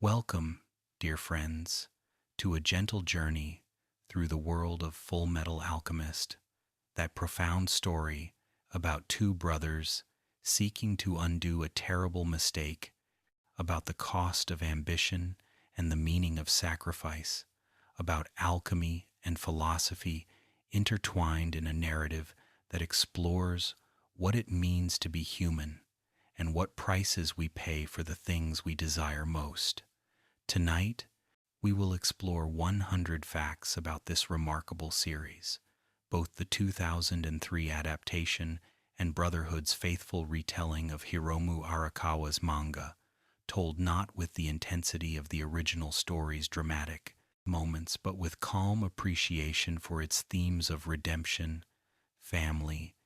Welcome, dear friends, to a gentle journey through the world of Fullmetal Alchemist, that profound story about two brothers seeking to undo a terrible mistake, about the cost of ambition and the meaning of sacrifice, about alchemy and philosophy intertwined in a narrative that explores what it means to be human and what prices we pay for the things we desire most. Tonight, we will explore 100 facts about this remarkable series, both the 2003 adaptation and Brotherhood's faithful retelling of Hiromu Arakawa's manga, told not with the intensity of the original story's dramatic moments, but with calm appreciation for its themes of redemption, family,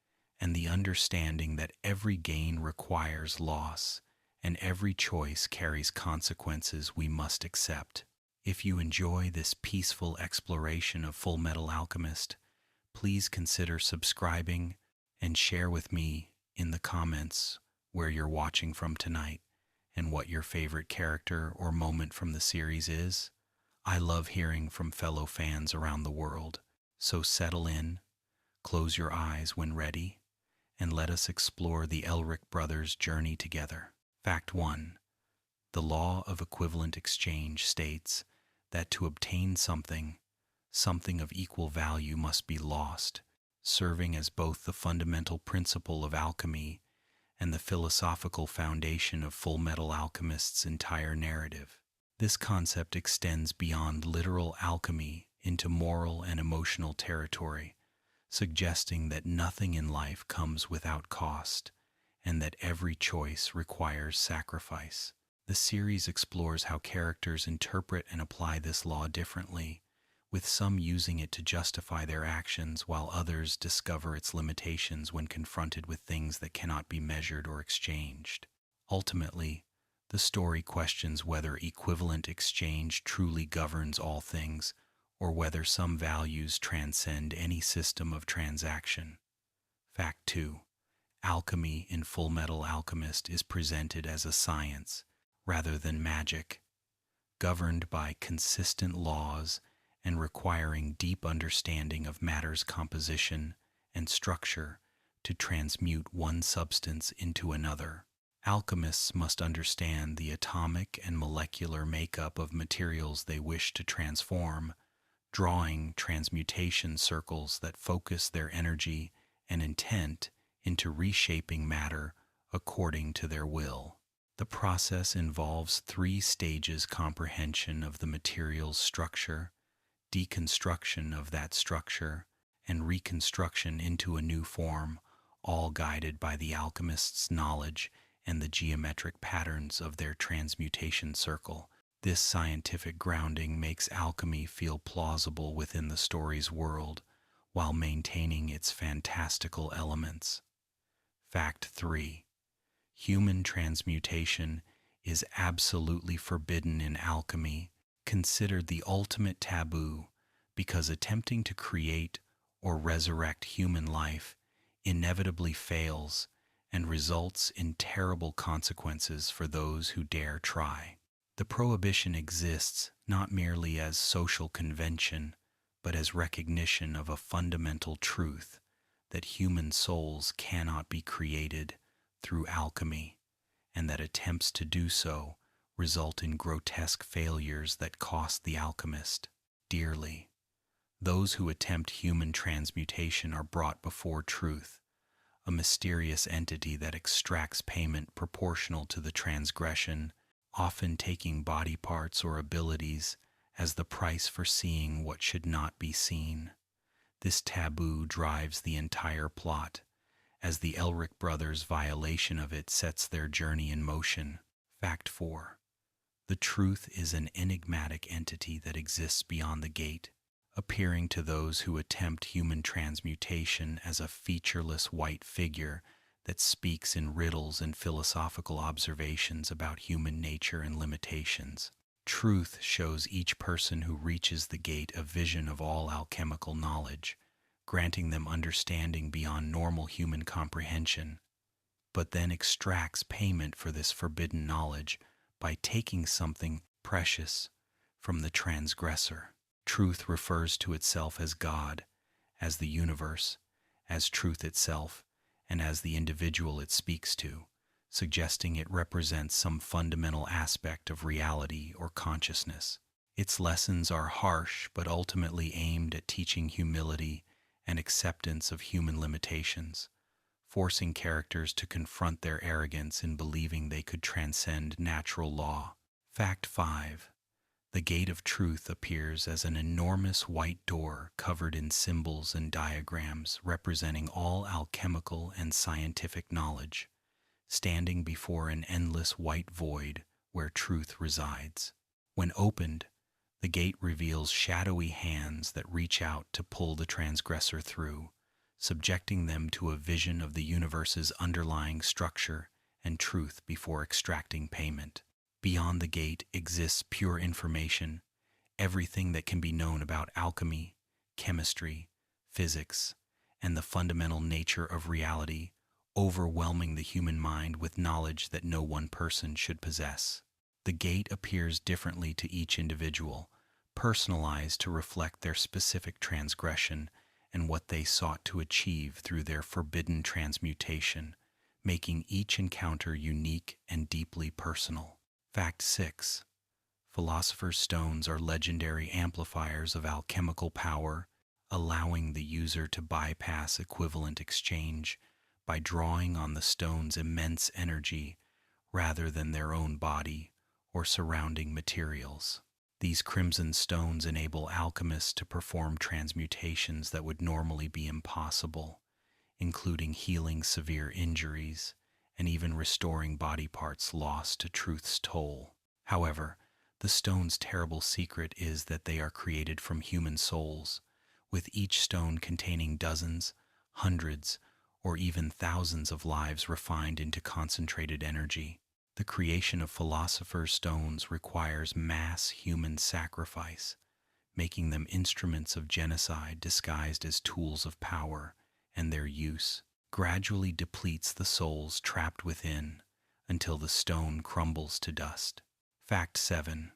and the understanding that every gain requires loss and every choice carries consequences we must accept. If you enjoy this peaceful exploration of Fullmetal Alchemist, please consider subscribing and share with me in the comments where you're watching from tonight and what your favorite character or moment from the series is. I love hearing from fellow fans around the world, so settle in, close your eyes when ready, and let us explore the Elric brothers' journey together. Fact 1. The law of equivalent exchange states that to obtain something, something of equal value must be lost, serving as both the fundamental principle of alchemy and the philosophical foundation of Fullmetal Alchemist's entire narrative. This concept extends beyond literal alchemy into moral and emotional territory, suggesting that nothing in life comes without cost, and that every choice requires sacrifice. The series explores how characters interpret and apply this law differently, with some using it to justify their actions while others discover its limitations when confronted with things that cannot be measured or exchanged. Ultimately, the story questions whether equivalent exchange truly governs all things, or whether some values transcend any system of transaction. Fact 2. Alchemy in Fullmetal Alchemist is presented as a science, rather than magic, governed by consistent laws and requiring deep understanding of matter's composition and structure to transmute one substance into another. Alchemists must understand the atomic and molecular makeup of materials they wish to transform, drawing transmutation circles that focus their energy and intent into reshaping matter according to their will. The process involves 3 stages: comprehension of the material's structure, deconstruction of that structure, and reconstruction into a new form, all guided by the alchemist's knowledge and the geometric patterns of their transmutation circle. This scientific grounding makes alchemy feel plausible within the story's world, while maintaining its fantastical elements. Fact 3. Human transmutation is absolutely forbidden in alchemy, considered the ultimate taboo, because attempting to create or resurrect human life inevitably fails and results in terrible consequences for those who dare try. The prohibition exists not merely as social convention, but as recognition of a fundamental truth that human souls cannot be created through alchemy, and that attempts to do so result in grotesque failures that cost the alchemist dearly. Those who attempt human transmutation are brought before truth, a mysterious entity that extracts payment proportional to the transgression, often taking body parts or abilities as the price for seeing what should not be seen. This taboo drives the entire plot, as the Elric brothers' violation of it sets their journey in motion. Fact 4. The truth is an enigmatic entity that exists beyond the gate, appearing to those who attempt human transmutation as a featureless white figure that speaks in riddles and philosophical observations about human nature and limitations. Truth shows each person who reaches the gate a vision of all alchemical knowledge, granting them understanding beyond normal human comprehension, but then extracts payment for this forbidden knowledge by taking something precious from the transgressor. Truth refers to itself as God, as the universe, as truth itself, and as the individual it speaks to, suggesting it represents some fundamental aspect of reality or consciousness. Its lessons are harsh but ultimately aimed at teaching humility and acceptance of human limitations, forcing characters to confront their arrogance in believing they could transcend natural law. Fact 5. The Gate of Truth appears as an enormous white door covered in symbols and diagrams representing all alchemical and scientific knowledge, standing before an endless white void where truth resides. When opened, the gate reveals shadowy hands that reach out to pull the transgressor through, subjecting them to a vision of the universe's underlying structure and truth before extracting payment. Beyond the gate exists pure information, everything that can be known about alchemy, chemistry, physics, and the fundamental nature of reality, overwhelming the human mind with knowledge that no one person should possess. The gate appears differently to each individual, personalized to reflect their specific transgression and what they sought to achieve through their forbidden transmutation, making each encounter unique and deeply personal. Fact 6. Philosopher's stones are legendary amplifiers of alchemical power, allowing the user to bypass equivalent exchange by drawing on the stone's immense energy rather than their own body or surrounding materials. These crimson stones enable alchemists to perform transmutations that would normally be impossible, including healing severe injuries and even restoring body parts lost to truth's toll. However, the stone's terrible secret is that they are created from human souls, with each stone containing dozens, hundreds, or even thousands of lives refined into concentrated energy. The creation of philosopher's stones requires mass human sacrifice, making them instruments of genocide disguised as tools of power, and their use gradually depletes the souls trapped within until the stone crumbles to dust. Fact 7.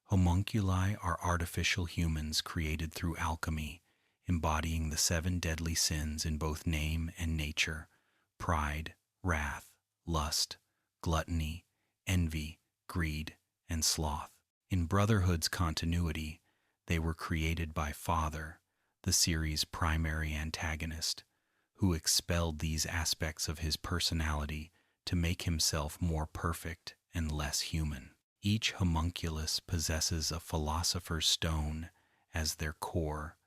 Homunculi are artificial humans created through alchemy, embodying the 7 deadly sins in both name and nature: pride, wrath, lust, gluttony, envy, greed, and sloth. In Brotherhood's continuity, they were created by Father, the series' primary antagonist, who expelled these aspects of his personality to make himself more perfect and less human. Each homunculus possesses a philosopher's stone as their core,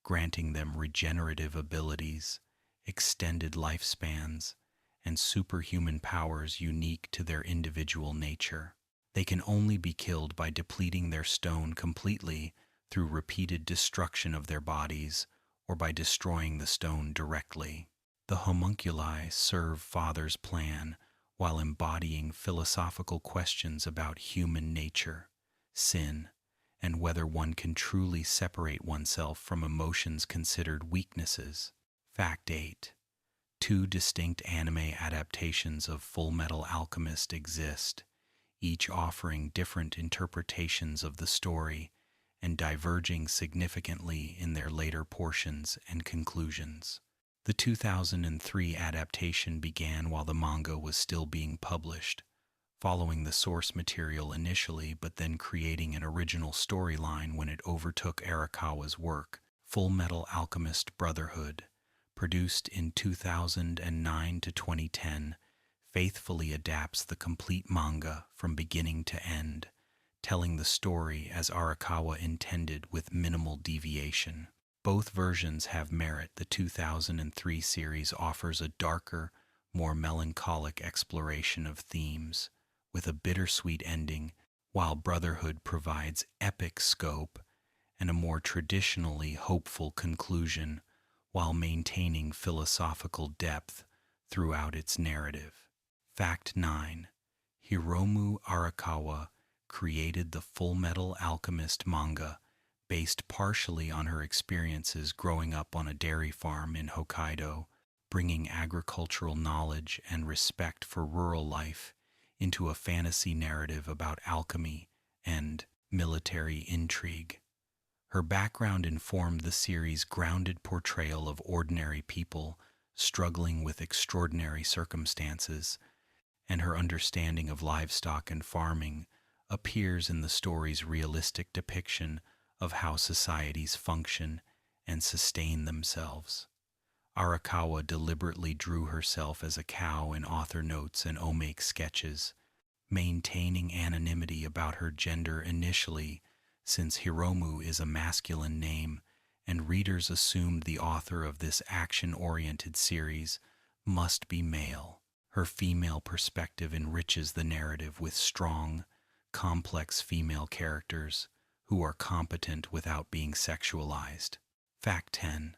granting them regenerative abilities, extended lifespans, and superhuman powers unique to their individual nature. They can only be killed by depleting their stone completely through repeated destruction of their bodies or by destroying the stone directly. The homunculi serve Father's plan while embodying philosophical questions about human nature, sin, and whether one can truly separate oneself from emotions considered weaknesses. Fact 8. 2 distinct anime adaptations of Fullmetal Alchemist exist, each offering different interpretations of the story and diverging significantly in their later portions and conclusions. The 2003 adaptation began while the manga was still being published, following the source material initially but then creating an original storyline when it overtook Arakawa's work. Fullmetal Alchemist Brotherhood, produced in 2009 to 2010, faithfully adapts the complete manga from beginning to end, telling the story as Arakawa intended with minimal deviation. Both versions have merit. The 2003 series offers a darker, more melancholic exploration of themes, with a bittersweet ending, while Brotherhood provides epic scope and a more traditionally hopeful conclusion while maintaining philosophical depth throughout its narrative. Fact 9. Hiromu Arakawa created the Fullmetal Alchemist manga based partially on her experiences growing up on a dairy farm in Hokkaido, bringing agricultural knowledge and respect for rural life into a fantasy narrative about alchemy and military intrigue. Her background informed the series' grounded portrayal of ordinary people struggling with extraordinary circumstances, and her understanding of livestock and farming appears in the story's realistic depiction of how societies function and sustain themselves. Arakawa deliberately drew herself as a cow in author notes and omake sketches, maintaining anonymity about her gender initially, since Hiromu is a masculine name, and readers assumed the author of this action-oriented series must be male. Her female perspective enriches the narrative with strong, complex female characters who are competent without being sexualized. Fact 10.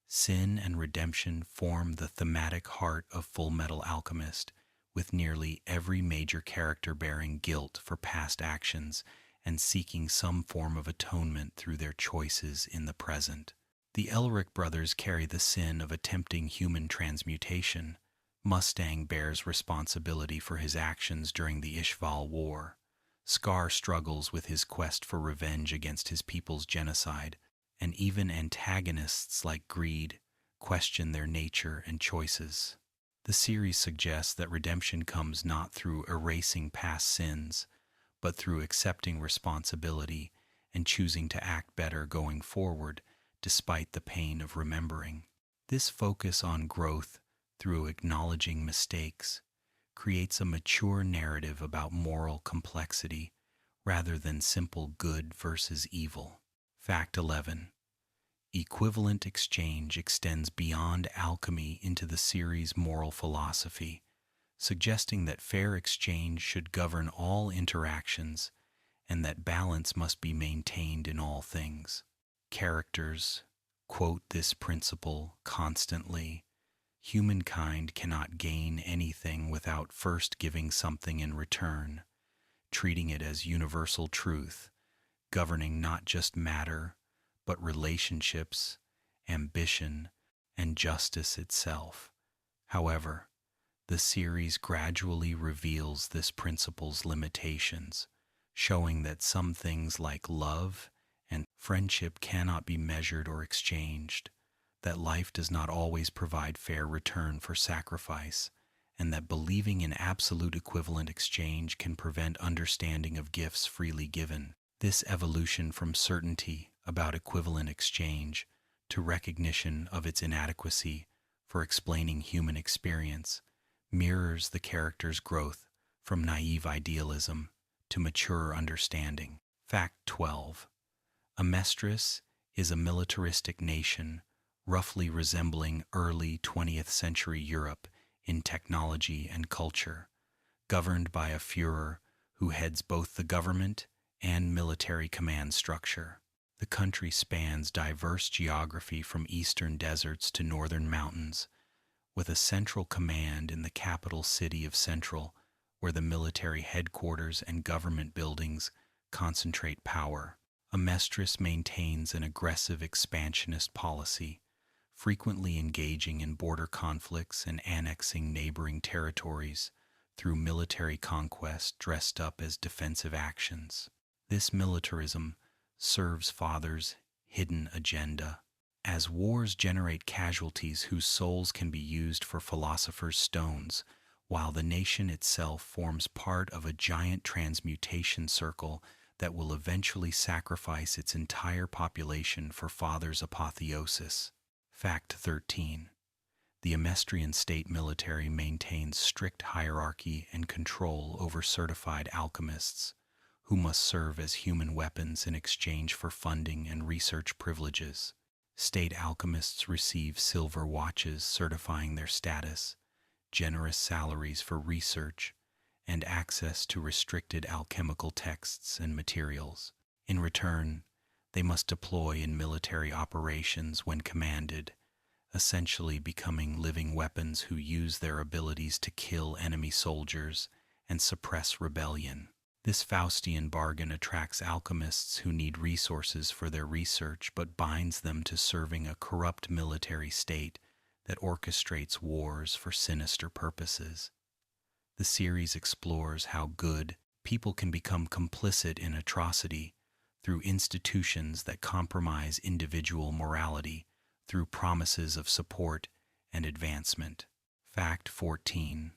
Sin and redemption form the thematic heart of Fullmetal Alchemist, with nearly every major character bearing guilt for past actions and seeking some form of atonement through their choices in the present. The Elric brothers carry the sin of attempting human transmutation. Mustang bears responsibility for his actions during the Ishval War. Scar struggles with his quest for revenge against his people's genocide, and even antagonists like Greed question their nature and choices. The series suggests that redemption comes not through erasing past sins, but through accepting responsibility and choosing to act better going forward despite the pain of remembering. This focus on growth through acknowledging mistakes creates a mature narrative about moral complexity rather than simple good versus evil. Fact 11. Equivalent exchange extends beyond alchemy into the series' moral philosophy, suggesting that fair exchange should govern all interactions and that balance must be maintained in all things. Characters quote this principle constantly. Humankind cannot gain anything without first giving something in return, treating it as universal truth, governing not just matter, but relationships, ambition, and justice itself. However, the series gradually reveals this principle's limitations, showing that some things like love and friendship cannot be measured or exchanged, that life does not always provide fair return for sacrifice, and that believing in absolute equivalent exchange can prevent understanding of gifts freely given. This evolution from certainty about equivalent exchange to recognition of its inadequacy for explaining human experience mirrors the character's growth from naive idealism to mature understanding. Fact 12. Amestris is a militaristic nation roughly resembling early 20th century Europe in technology and culture, governed by a Führer who heads both the government and military command structure. The country spans diverse geography from eastern deserts to northern mountains, with a central command in the capital city of Central, where the military headquarters and government buildings concentrate power. Amestris maintains an aggressive expansionist policy, frequently engaging in border conflicts and annexing neighboring territories through military conquest dressed up as defensive actions. This militarism serves Father's hidden agenda. As wars generate casualties whose souls can be used for philosophers' stones, while the nation itself forms part of a giant transmutation circle that will eventually sacrifice its entire population for Father's apotheosis. Fact 13. The Amestrian state military maintains strict hierarchy and control over certified alchemists, who must serve as human weapons in exchange for funding and research privileges. State alchemists receive silver watches certifying their status, generous salaries for research, and access to restricted alchemical texts and materials. In return, they must deploy in military operations when commanded, essentially becoming living weapons who use their abilities to kill enemy soldiers and suppress rebellion. This Faustian bargain attracts alchemists who need resources for their research but binds them to serving a corrupt military state that orchestrates wars for sinister purposes. The series explores how good people can become complicit in atrocity through institutions that compromise individual morality through promises of support and advancement. Fact 14.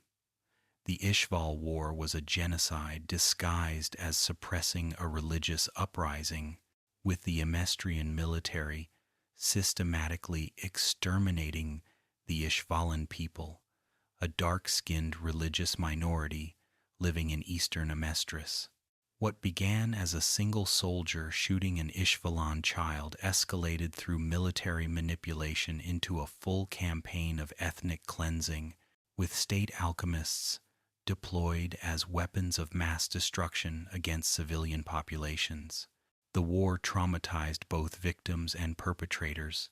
The Ishval War was a genocide disguised as suppressing a religious uprising, with the Emestrian military systematically exterminating the Ishvalan people, a dark-skinned religious minority living in eastern Amestris. What began as a single soldier shooting an Ishvalan child escalated through military manipulation into a full campaign of ethnic cleansing, with state alchemists deployed as weapons of mass destruction against civilian populations. The war traumatized both victims and perpetrators,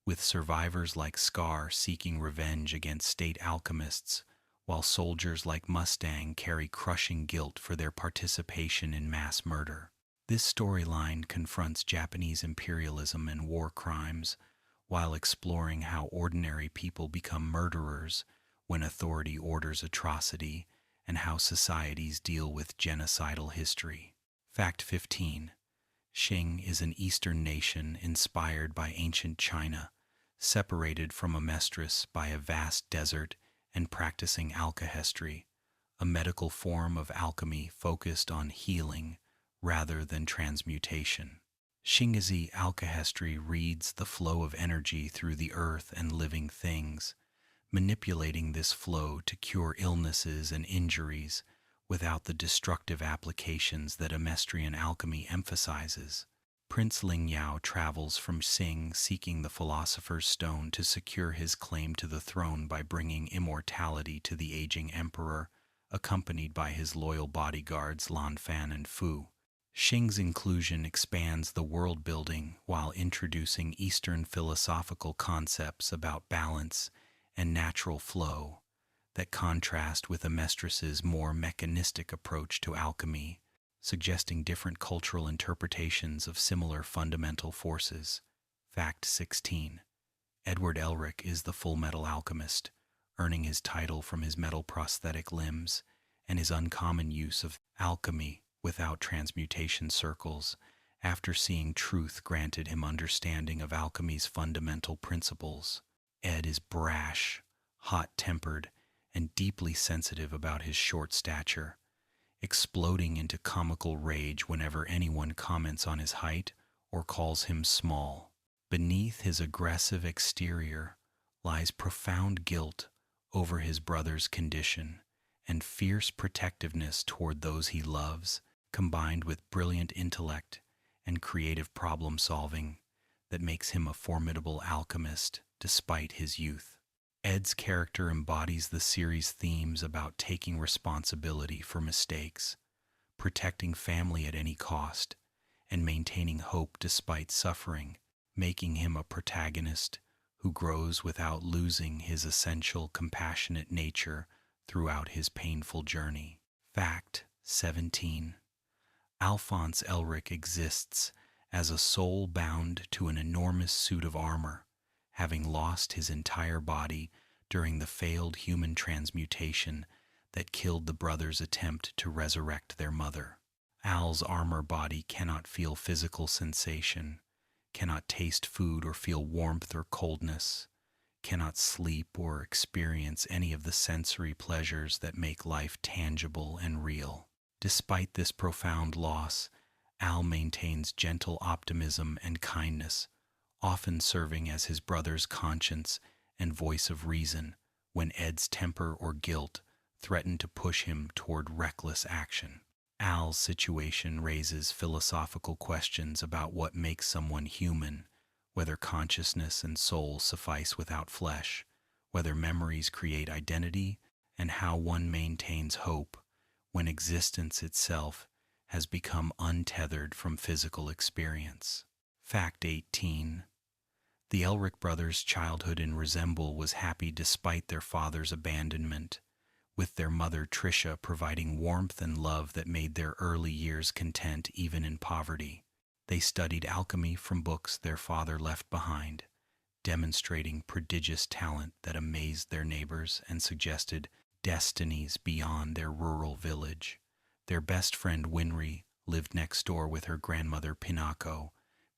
with survivors like Scar seeking revenge against state alchemists, while soldiers like Mustang carry crushing guilt for their participation in mass murder. This storyline confronts Japanese imperialism and war crimes, while exploring how ordinary people become murderers when authority orders atrocity, and how societies deal with genocidal history. Fact 15. Qing is an Eastern nation inspired by ancient China, separated from Amestris by a vast desert and practicing alkahestry, a medical form of alchemy focused on healing rather than transmutation. Xingzi alkahestry reads the flow of energy through the earth and living things, manipulating this flow to cure illnesses and injuries without the destructive applications that Amestrian alchemy emphasizes. Prince Lingyao travels from Xing seeking the Philosopher's Stone to secure his claim to the throne by bringing immortality to the aging emperor, accompanied by his loyal bodyguards Lan Fan and Fu. Xing's inclusion expands the world building while introducing Eastern philosophical concepts about balance and natural flow that contrast with Amestris's more mechanistic approach to alchemy, suggesting different cultural interpretations of similar fundamental forces. Fact 16. Edward Elric is the Fullmetal Alchemist, earning his title from his metal prosthetic limbs and his uncommon use of alchemy without transmutation circles. After seeing truth granted him understanding of alchemy's fundamental principles. Ed is brash, hot-tempered, and deeply sensitive about his short stature, exploding into comical rage whenever anyone comments on his height or calls him small. Beneath his aggressive exterior lies profound guilt over his brother's condition and fierce protectiveness toward those he loves, combined with brilliant intellect and creative problem-solving that makes him a formidable alchemist despite his youth. Ed's character embodies the series' themes about taking responsibility for mistakes, protecting family at any cost, and maintaining hope despite suffering, making him a protagonist who grows without losing his essential compassionate nature throughout his painful journey. Fact 17. Alphonse Elric exists as a soul bound to an enormous suit of armor, having lost his entire body during the failed human transmutation that killed the brothers' attempt to resurrect their mother. Al's armor body cannot feel physical sensation, cannot taste food or feel warmth or coldness, cannot sleep or experience any of the sensory pleasures that make life tangible and real. Despite this profound loss, Al maintains gentle optimism and kindness, often serving as his brother's conscience and voice of reason when Ed's temper or guilt threaten to push him toward reckless action. Al's situation raises philosophical questions about what makes someone human, whether consciousness and soul suffice without flesh, whether memories create identity, and how one maintains hope when existence itself has become untethered from physical experience. Fact 18. The Elric brothers' childhood in Resemble was happy despite their father's abandonment, with their mother Trisha providing warmth and love that made their early years content even in poverty. They studied alchemy from books their father left behind, demonstrating prodigious talent that amazed their neighbors and suggested destinies beyond their rural village. Their best friend Winry lived next door with her grandmother Pinako,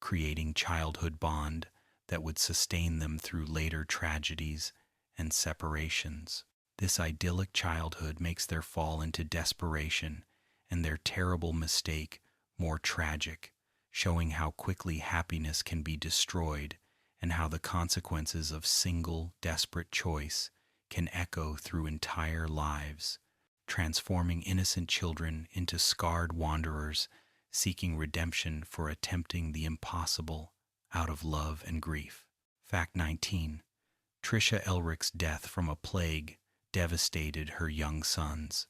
creating childhood bond that would sustain them through later tragedies and separations. This idyllic childhood makes their fall into desperation and their terrible mistake more tragic, showing how quickly happiness can be destroyed and how the consequences of single, desperate choice can echo through entire lives, transforming innocent children into scarred wanderers seeking redemption for attempting the impossible out of love and grief. Fact 19. Trisha Elric's death from a plague devastated her young sons,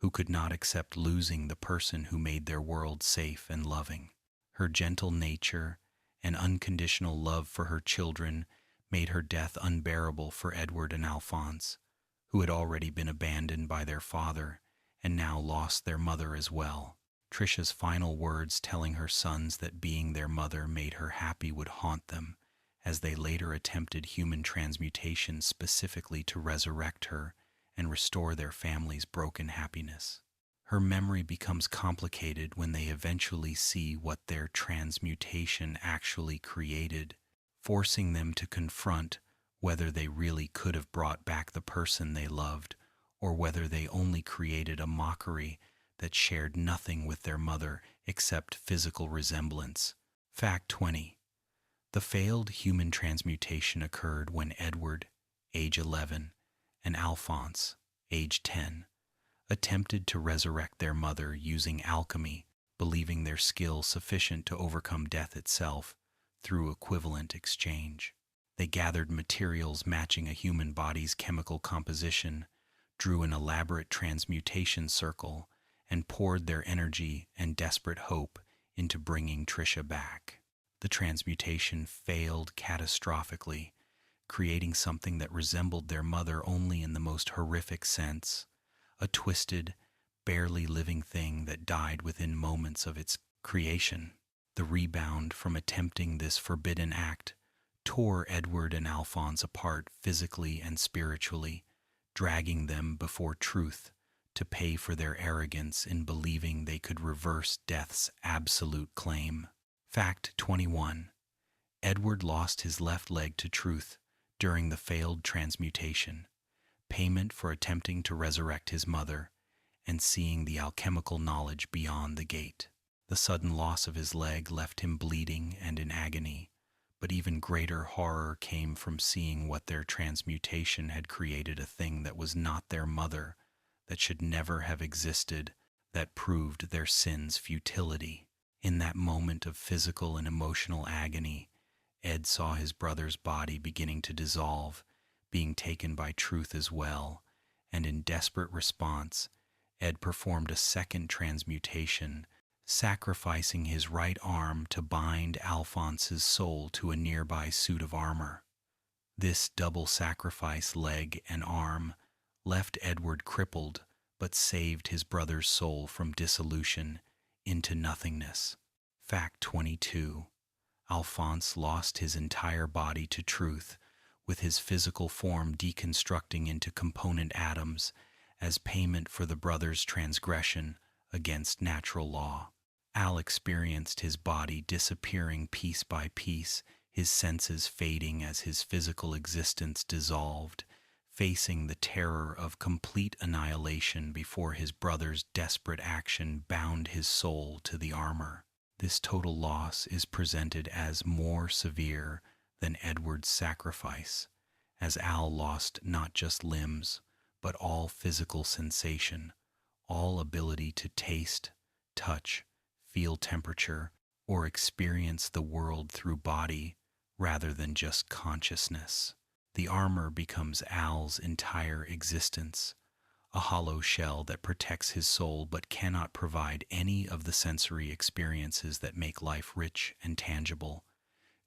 who could not accept losing the person who made their world safe and loving. Her gentle nature and unconditional love for her children made her death unbearable for Edward and Alphonse, who had already been abandoned by their father and now lost their mother as well. Trisha's final words telling her sons that being their mother made her happy would haunt them, as they later attempted human transmutation specifically to resurrect her and restore their family's broken happiness. Her memory becomes complicated when they eventually see what their transmutation actually created, forcing them to confront whether they really could have brought back the person they loved, or whether they only created a mockery that shared nothing with their mother except physical resemblance. Fact 20. The failed human transmutation occurred when Edward, age 11, and Alphonse, age 10, attempted to resurrect their mother using alchemy, believing their skill sufficient to overcome death itself through equivalent exchange. They gathered materials matching a human body's chemical composition, drew an elaborate transmutation circle, and poured their energy and desperate hope into bringing Trisha back. The transmutation failed catastrophically, creating something that resembled their mother only in the most horrific sense, a twisted, barely living thing that died within moments of its creation. The rebound from attempting this forbidden act tore Edward and Alphonse apart physically and spiritually, dragging them before truth to pay for their arrogance in believing they could reverse death's absolute claim. Fact 21. Edward lost his left leg to truth during the failed transmutation, payment for attempting to resurrect his mother, and seeing the alchemical knowledge beyond the gate. The sudden loss of his leg left him bleeding and in agony, but even greater horror came from seeing what their transmutation had created, a thing that was not their mother, that should never have existed, that proved their sin's futility. In that moment of physical and emotional agony, Ed saw his brother's body beginning to dissolve, being taken by truth as well, and in desperate response, Ed performed a second transmutation, sacrificing his right arm to bind Alphonse's soul to a nearby suit of armor. This double sacrifice, leg and arm, left Edward crippled, but saved his brother's soul from dissolution into nothingness. Fact 22. Alphonse lost his entire body to truth, with his physical form deconstructing into component atoms as payment for the brother's transgression against natural law. Al experienced his body disappearing piece by piece, his senses fading as his physical existence dissolved, facing the terror of complete annihilation before his brother's desperate action bound his soul to the armor. This total loss is presented as more severe than Edward's sacrifice, as Al lost not just limbs, but all physical sensation, all ability to taste, touch, feel temperature, or experience the world through body rather than just consciousness. The armor becomes Al's entire existence, a hollow shell that protects his soul but cannot provide any of the sensory experiences that make life rich and tangible,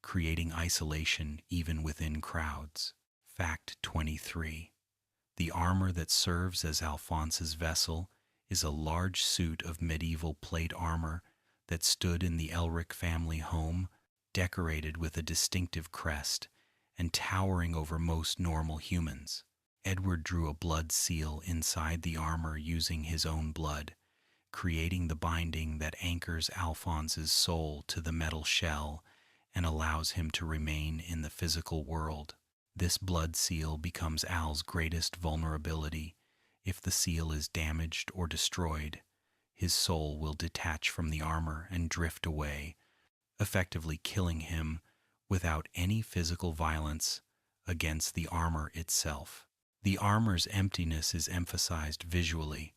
creating isolation even within crowds. Fact 23. The armor that serves as Alphonse's vessel is a large suit of medieval plate armor that stood in the Elric family home, decorated with a distinctive crest and towering over most normal humans. Edward drew a blood seal inside the armor using his own blood, creating the binding that anchors Alphonse's soul to the metal shell and allows him to remain in the physical world. This blood seal becomes Al's greatest vulnerability. If the seal is damaged or destroyed, his soul will detach from the armor and drift away, effectively killing him without any physical violence against the armor itself. The armor's emptiness is emphasized visually,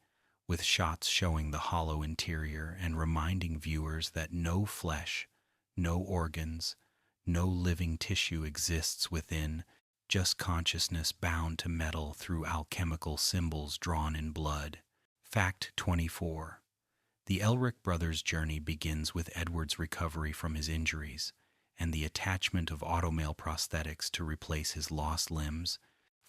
with shots showing the hollow interior and reminding viewers that no flesh, no organs, no living tissue exists within, just consciousness bound to metal through alchemical symbols drawn in blood. Fact 24. The Elric brothers' journey begins with Edward's recovery from his injuries and the attachment of automale prosthetics to replace his lost limbs,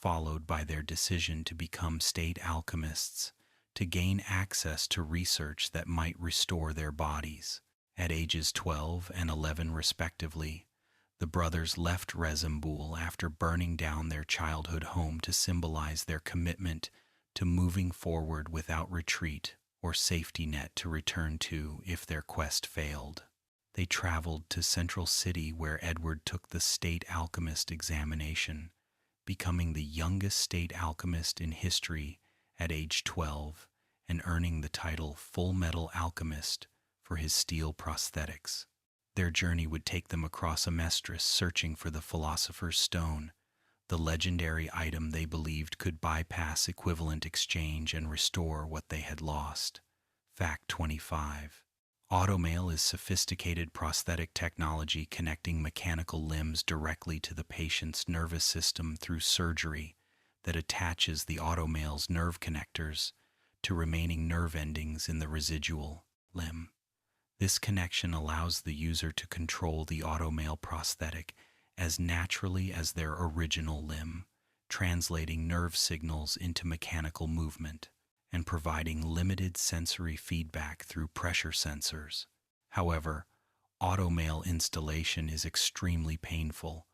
followed by their decision to become state alchemists to gain access to research that might restore their bodies. At ages 12 and 11 respectively, the brothers left Rezembul after burning down their childhood home to symbolize their commitment to moving forward without retreat or safety net to return to if their quest failed. They traveled to Central City where Edward took the state alchemist examination, becoming the youngest state alchemist in history at age 12 and earning the title Fullmetal Alchemist for his steel prosthetics. Their journey would take them across Amestris searching for the Philosopher's Stone, the legendary item they believed could bypass equivalent exchange and restore what they had lost. Fact 25. Automale is sophisticated prosthetic technology connecting mechanical limbs directly to the patient's nervous system through surgery that attaches the automale's nerve connectors to remaining nerve endings in the residual limb. This connection allows the user to control the automale prosthetic as naturally as their original limb, translating nerve signals into mechanical movement and providing limited sensory feedback through pressure sensors. However, automale installation is extremely painful,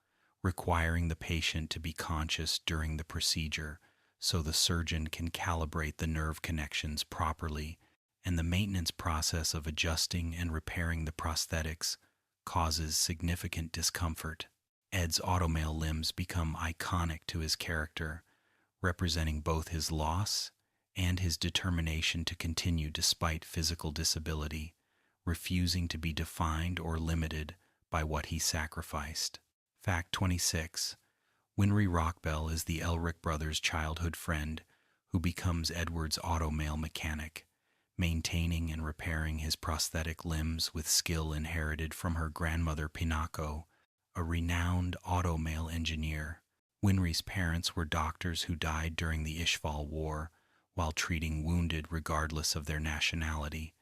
requiring the patient to be conscious during the procedure so the surgeon can calibrate the nerve connections properly, and the maintenance process of adjusting and repairing the prosthetics causes significant discomfort. Ed's automale limbs become iconic to his character, representing both his loss and his determination to continue despite physical disability, refusing to be defined or limited by what he sacrificed. Fact 26. Winry Rockbell is the Elric brothers' childhood friend who becomes Edward's automale mechanic, maintaining and repairing his prosthetic limbs with skill inherited from her grandmother Pinako, a renowned automale engineer. Winry's parents were doctors who died during the Ishval War while treating wounded regardless of their nationality,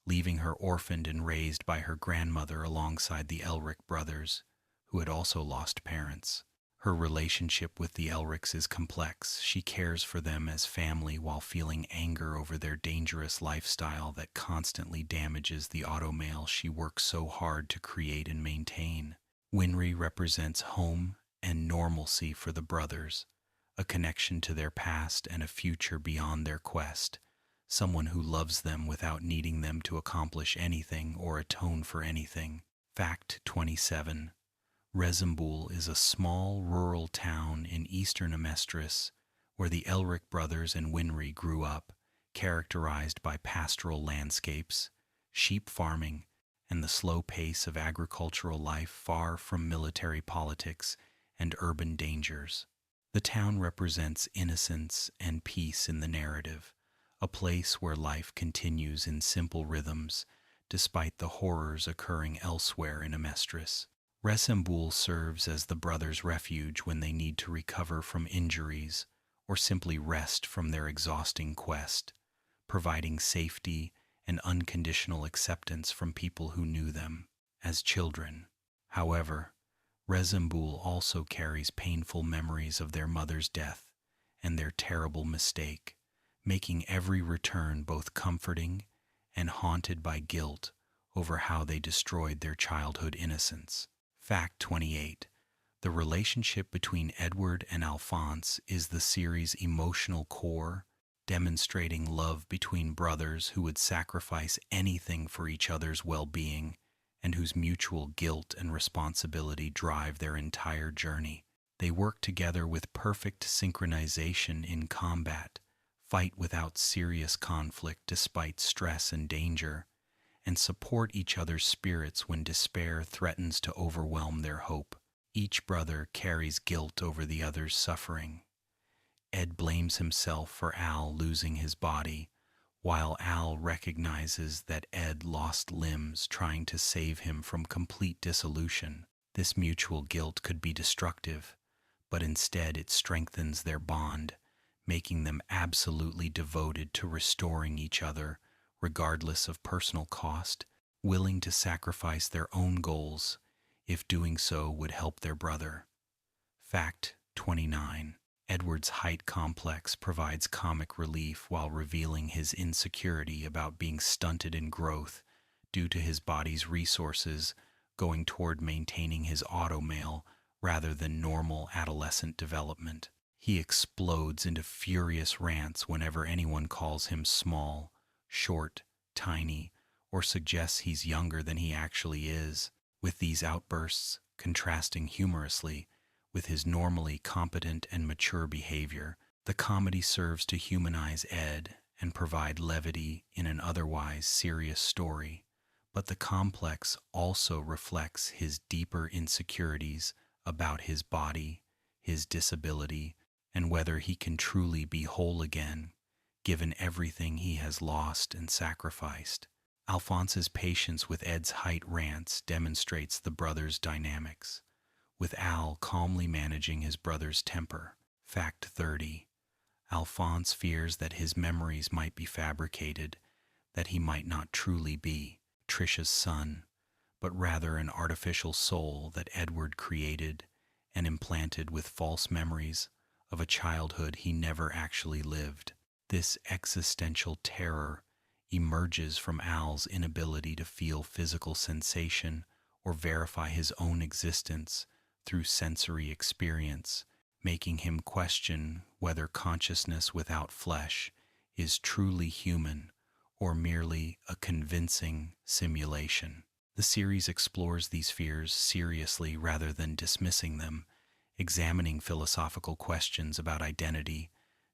leaving her orphaned and raised by her grandmother alongside the Elric brothers, who had also lost parents. Her relationship with the Elrics is complex. She cares for them as family while feeling anger over their dangerous lifestyle that constantly damages the automale she works so hard to create and maintain. Winry represents home and normalcy for the brothers, a connection to their past and a future beyond their quest, someone who loves them without needing them to accomplish anything or atone for anything. Fact 27. Rezembul is a small rural town in eastern Amestris where the Elric brothers and Winry grew up, characterized by pastoral landscapes, sheep farming, and the slow pace of agricultural life far from military politics and urban dangers. The town represents innocence and peace in the narrative, a place where life continues in simple rhythms despite the horrors occurring elsewhere in Amestris. Rezembul serves as the brothers' refuge when they need to recover from injuries or simply rest from their exhausting quest, providing safety and unconditional acceptance from people who knew them as children. However, Rezembul also carries painful memories of their mother's death and their terrible mistake, making every return both comforting and haunted by guilt over how they destroyed their childhood innocence. Fact 28. The relationship between Edward and Alphonse is the series' emotional core demonstrating love between brothers who would sacrifice anything for each other's well-being and whose mutual guilt and responsibility drive their entire journey. They work together with perfect synchronization in combat, fight without serious conflict despite stress and danger, and support each other's spirits when despair threatens to overwhelm their hope. Each brother carries guilt over the other's suffering. Ed blames himself for Al losing his body, while Al recognizes that Ed lost limbs trying to save him from complete dissolution. This mutual guilt could be destructive, but instead it strengthens their bond, making them absolutely devoted to restoring each other, regardless of personal cost, willing to sacrifice their own goals if doing so would help their brother. Fact 29. Edward's height complex provides comic relief while revealing his insecurity about being stunted in growth due to his body's resources going toward maintaining his automail rather than normal adolescent development. He explodes into furious rants whenever anyone calls him small, short, tiny, or suggests he's younger than he actually is, with these outbursts contrasting humorously with his normally competent and mature behavior. The comedy serves to humanize Ed and provide levity in an otherwise serious story, but the complex also reflects his deeper insecurities about his body, his disability, and whether he can truly be whole again, given everything he has lost and sacrificed. Alphonse's patience with Ed's height rants demonstrates the brothers' dynamics, with Al calmly managing his brother's temper. Fact 30. Alphonse fears that his memories might be fabricated, that he might not truly be Trisha's son, but rather an artificial soul that Edward created and implanted with false memories of a childhood he never actually lived. This existential terror emerges from Al's inability to feel physical sensation or verify his own existence through sensory experience, making him question whether consciousness without flesh is truly human or merely a convincing simulation. The series explores these fears seriously rather than dismissing them, examining philosophical questions about identity,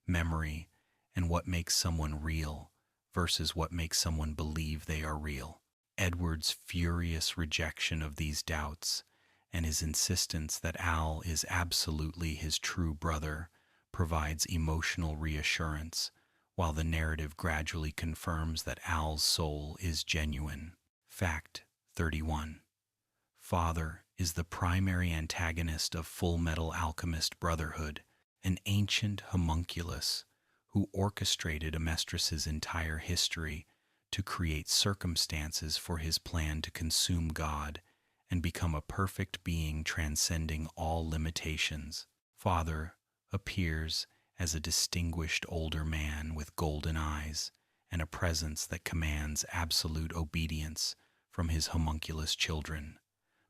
memory, and what makes someone real versus what makes someone believe they are real. Edward's furious rejection of these doubts and his insistence that Al is absolutely his true brother provides emotional reassurance, while the narrative gradually confirms that Al's soul is genuine. Fact 31. Father is the primary antagonist of Fullmetal Alchemist Brotherhood, an ancient homunculus who orchestrated Amestris's entire history to create circumstances for his plan to consume God and become a perfect being transcending all limitations. Father appears as a distinguished older man with golden eyes and a presence that commands absolute obedience from his homunculus children.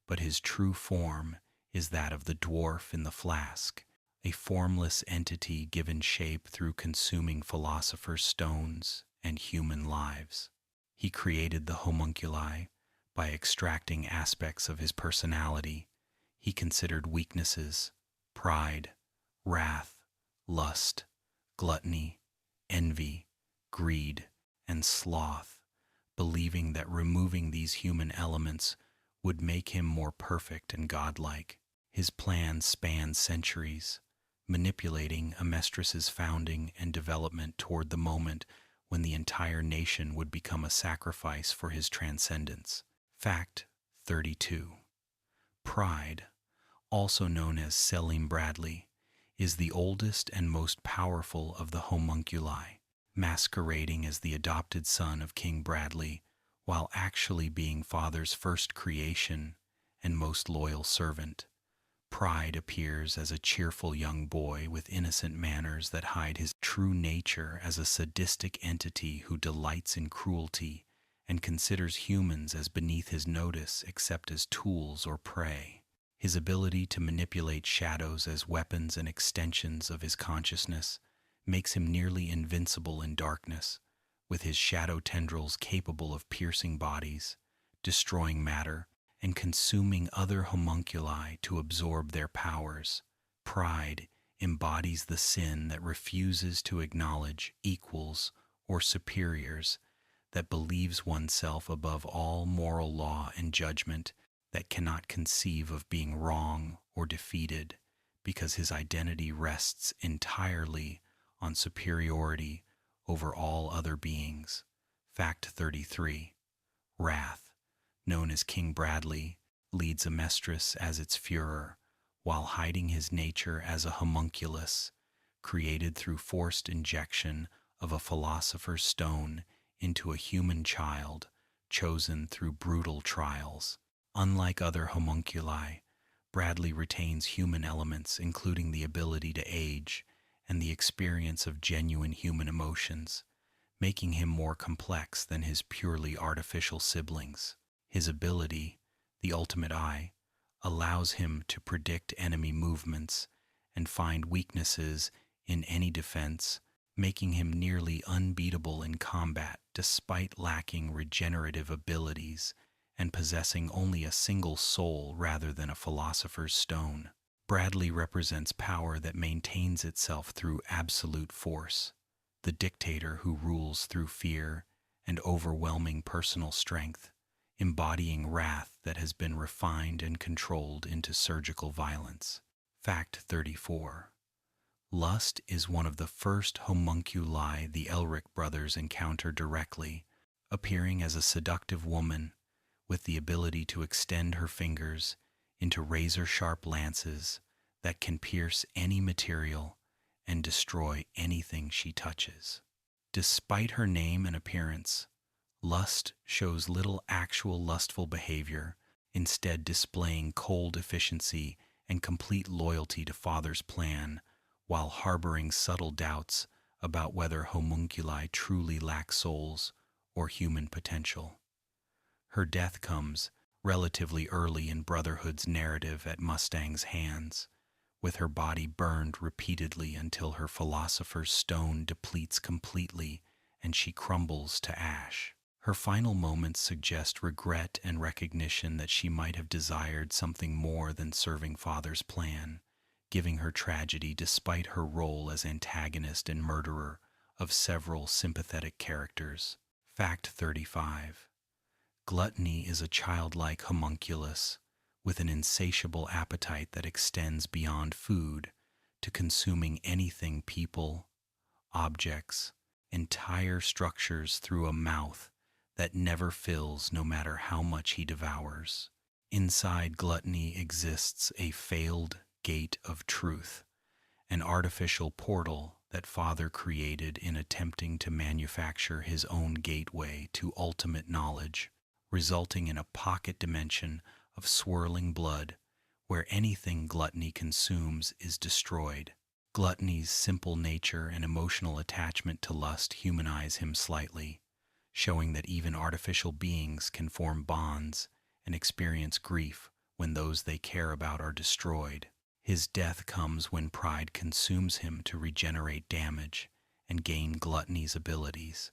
But his true form is that of the dwarf in the flask, a formless entity given shape through consuming philosopher's stones and human lives. He created the homunculi by extracting aspects of his personality he considered weaknesses: pride, wrath, lust, gluttony, envy, greed, and sloth, believing that removing these human elements would make him more perfect and godlike. His plan spanned centuries, manipulating Amestris's founding and development toward the moment when the entire nation would become a sacrifice for his transcendence. Fact 32. Pride, also known as Selim Bradley, is the oldest and most powerful of the homunculi, masquerading as the adopted son of King Bradley, while actually being Father's first creation and most loyal servant. Pride appears as a cheerful young boy with innocent manners that hide his true nature as a sadistic entity who delights in cruelty and considers humans as beneath his notice except as tools or prey. His ability to manipulate shadows as weapons and extensions of his consciousness makes him nearly invincible in darkness, with his shadow tendrils capable of piercing bodies, destroying matter, and consuming other homunculi to absorb their powers. Pride embodies the sin that refuses to acknowledge equals or superiors, that believes oneself above all moral law and judgment, that cannot conceive of being wrong or defeated, because his identity rests entirely on superiority over all other beings. Fact 33. Wrath, known as King Bradley, leads Amestris as its Führer, while hiding his nature as a homunculus, created through forced injection of a philosopher's stone into a human child, chosen through brutal trials. Unlike other homunculi, Bradley retains human elements, including the ability to age and the experience of genuine human emotions, making him more complex than his purely artificial siblings. His ability, the ultimate eye, allows him to predict enemy movements and find weaknesses in any defense, making him nearly unbeatable in combat despite lacking regenerative abilities and possessing only a single soul rather than a philosopher's stone. Bradley represents power that maintains itself through absolute force, the dictator who rules through fear and overwhelming personal strength, embodying wrath that has been refined and controlled into surgical violence. Fact 34. Lust is one of the first homunculi the Elric brothers encounter directly, appearing as a seductive woman with the ability to extend her fingers into razor-sharp lances that can pierce any material and destroy anything she touches. Despite her name and appearance, Lust shows little actual lustful behavior, instead displaying cold efficiency and complete loyalty to Father's plan, while harboring subtle doubts about whether homunculi truly lack souls or human potential. Her death comes relatively early in Brotherhood's narrative at Mustang's hands, with her body burned repeatedly until her philosopher's stone depletes completely and she crumbles to ash. Her final moments suggest regret and recognition that she might have desired something more than serving Father's plan, giving her tragedy despite her role as antagonist and murderer of several sympathetic characters. Fact 35. Gluttony is a childlike homunculus with an insatiable appetite that extends beyond food to consuming anything, people, objects, entire structures through a mouth that never fills no matter how much he devours. Inside gluttony exists a failed gate of truth, an artificial portal that Father created in attempting to manufacture his own gateway to ultimate knowledge, resulting in a pocket dimension of swirling blood where anything gluttony consumes is destroyed. Gluttony's simple nature and emotional attachment to lust humanize him slightly, showing that even artificial beings can form bonds and experience grief when those they care about are destroyed. His death comes when pride consumes him to regenerate damage and gain gluttony's abilities,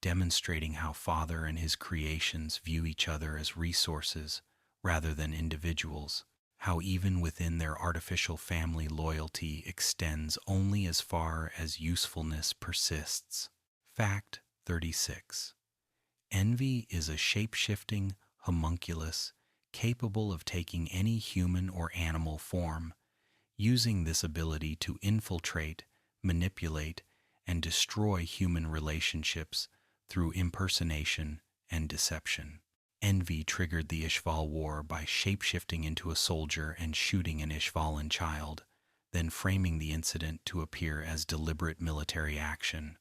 demonstrating how Father and his creations view each other as resources rather than individuals, how even within their artificial family loyalty extends only as far as usefulness persists. Fact 36. Envy is a shape-shifting homunculus capable of taking any human or animal form, using this ability to infiltrate, manipulate, and destroy human relationships through impersonation and deception. Envy triggered the Ishval War by shape-shifting into a soldier and shooting an Ishvalan child, then framing the incident to appear as deliberate military action,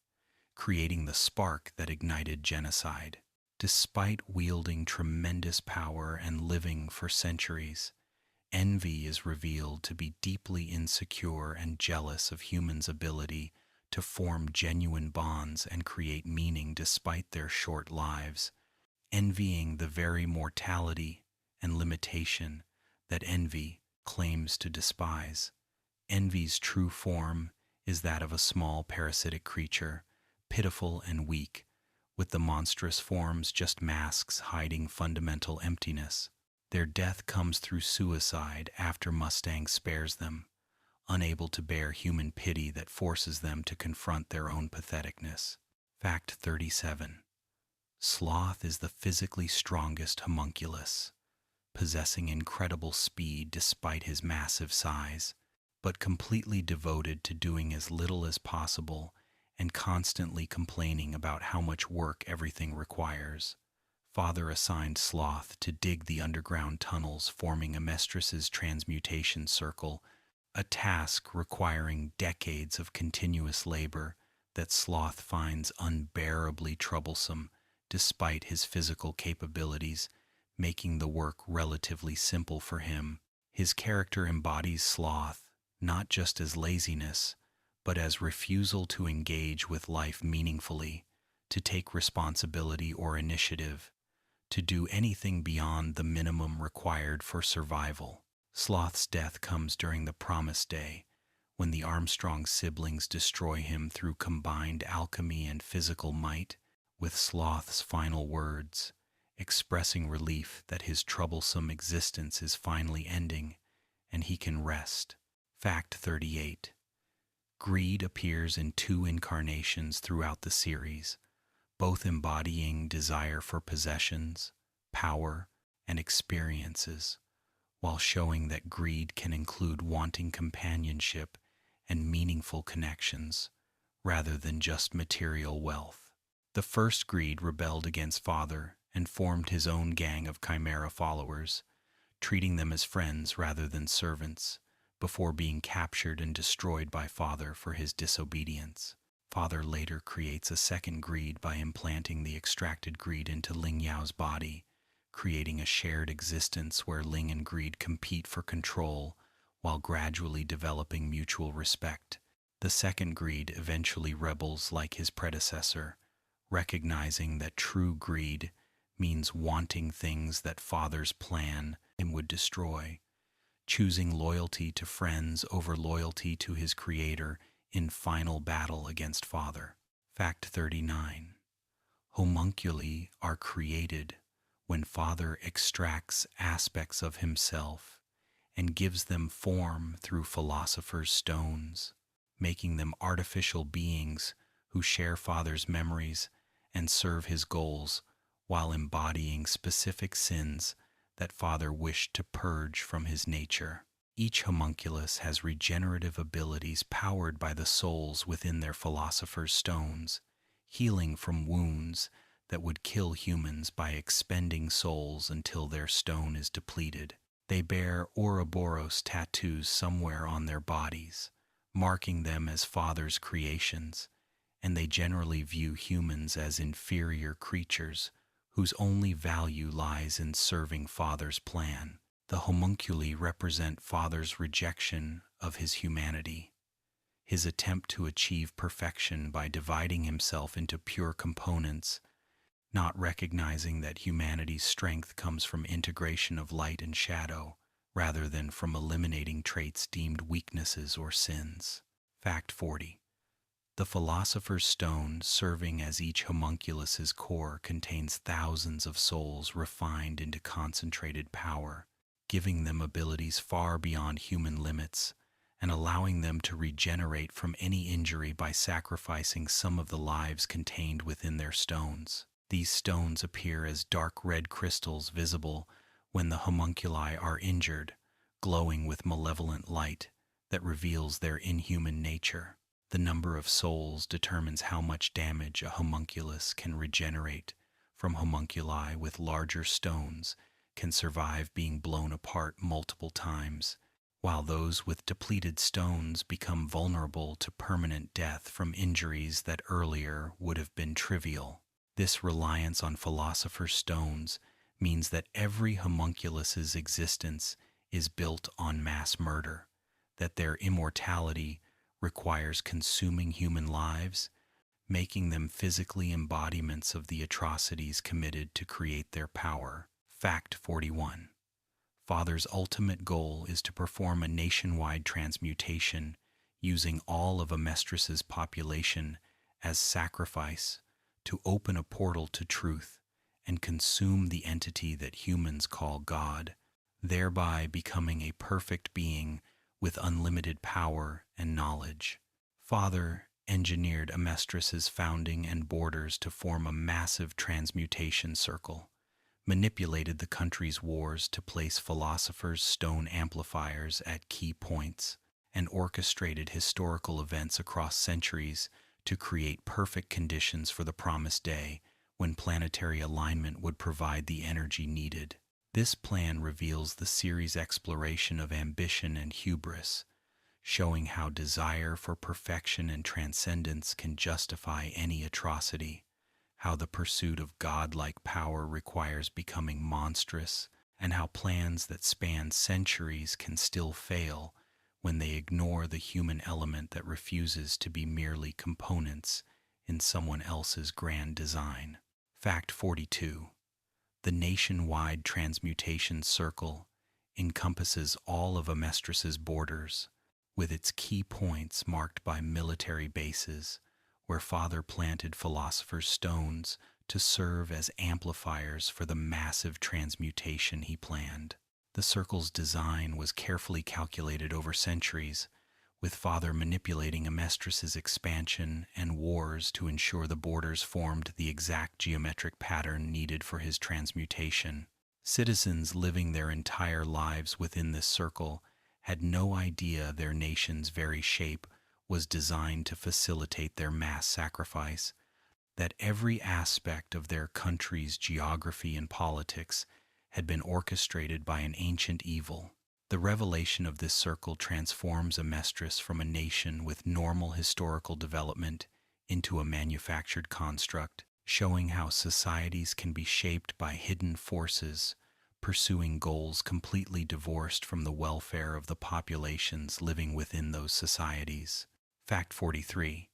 creating the spark that ignited genocide. Despite wielding tremendous power and living for centuries, envy is revealed to be deeply insecure and jealous of humans' ability to form genuine bonds and create meaning despite their short lives, envying the very mortality and limitation that envy claims to despise. Envy's true form is that of a small parasitic creature, pitiful and weak, with the monstrous forms just masks hiding fundamental emptiness. Their death comes through suicide after Mustang spares them, unable to bear human pity that forces them to confront their own patheticness. Fact 37. Sloth is the physically strongest homunculus, possessing incredible speed despite his massive size, but completely devoted to doing as little as possible and constantly complaining about how much work everything requires. Father assigned Sloth to dig the underground tunnels forming Amestris's transmutation circle, a task requiring decades of continuous labor that Sloth finds unbearably troublesome despite his physical capabilities, making the work relatively simple for him. His character embodies sloth, not just as laziness, but as refusal to engage with life meaningfully, to take responsibility or initiative, to do anything beyond the minimum required for survival. Sloth's death comes during the Promised Day, when the Armstrong siblings destroy him through combined alchemy and physical might, with Sloth's final words, expressing relief that his troublesome existence is finally ending and he can rest. Fact 38. Greed appears in two incarnations throughout the series, both embodying desire for possessions, power, and experiences, while showing that greed can include wanting companionship and meaningful connections, rather than just material wealth. The first greed rebelled against Father and formed his own gang of Chimera followers, treating them as friends rather than servants, before being captured and destroyed by Father for his disobedience. Father later creates a second greed by implanting the extracted greed into Ling Yao's body, creating a shared existence where Ling and greed compete for control while gradually developing mutual respect. The second greed eventually rebels like his predecessor, recognizing that true greed means wanting things that Father's plan and would destroy, choosing loyalty to friends over loyalty to his creator in final battle against Father. Fact 39. Homunculi are created when Father extracts aspects of himself and gives them form through Philosopher's stones, making them artificial beings who share Father's memories and serve his goals while embodying specific sins that Father wished to purge from his nature. Each homunculus has regenerative abilities powered by the souls within their Philosopher's stones, healing from wounds that would kill humans by expending souls until their stone is depleted. They bear Ouroboros tattoos somewhere on their bodies, marking them as Father's creations, and they generally view humans as inferior creatures whose only value lies in serving Father's plan. The homunculi represent Father's rejection of his humanity, his attempt to achieve perfection by dividing himself into pure components, not recognizing that humanity's strength comes from integration of light and shadow, rather than from eliminating traits deemed weaknesses or sins. Fact 40. The Philosopher's Stone, serving as each homunculus's core, contains thousands of souls refined into concentrated power, giving them abilities far beyond human limits and allowing them to regenerate from any injury by sacrificing some of the lives contained within their stones. These stones appear as dark red crystals visible when the homunculi are injured, glowing with malevolent light that reveals their inhuman nature. The number of souls determines how much damage a homunculus can regenerate. From homunculi with larger stones can survive being blown apart multiple times, while those with depleted stones become vulnerable to permanent death from injuries that earlier would have been trivial. This reliance on Philosopher's stones means that every homunculus's existence is built on mass murder, that their immortality requires consuming human lives, making them physically embodiments of the atrocities committed to create their power. Fact 41. Father's ultimate goal is to perform a nationwide transmutation using all of Amestris's population as sacrifice to open a portal to truth and consume the entity that humans call God, thereby becoming a perfect being with unlimited power and knowledge. Father engineered Amestris's founding and borders to form a massive transmutation circle, manipulated the country's wars to place philosophers' stone amplifiers at key points, and orchestrated historical events across centuries to create perfect conditions for the promised day when planetary alignment would provide the energy needed. This plan reveals the series' exploration of ambition and hubris, showing how desire for perfection and transcendence can justify any atrocity, how the pursuit of godlike power requires becoming monstrous, and how plans that span centuries can still fail when they ignore the human element that refuses to be merely components in someone else's grand design. Fact 42. The nationwide transmutation circle encompasses all of Amestris's borders, with its key points marked by military bases, where Father planted philosopher's stones to serve as amplifiers for the massive transmutation he planned. The circle's design was carefully calculated over centuries, with Father manipulating Amestris's expansion and wars to ensure the borders formed the exact geometric pattern needed for his transmutation. Citizens living their entire lives within this circle had no idea their nation's very shape was designed to facilitate their mass sacrifice, that every aspect of their country's geography and politics had been orchestrated by an ancient evil. The revelation of this circle transforms Amestris from a nation with normal historical development into a manufactured construct, showing how societies can be shaped by hidden forces, pursuing goals completely divorced from the welfare of the populations living within those societies. Fact 43.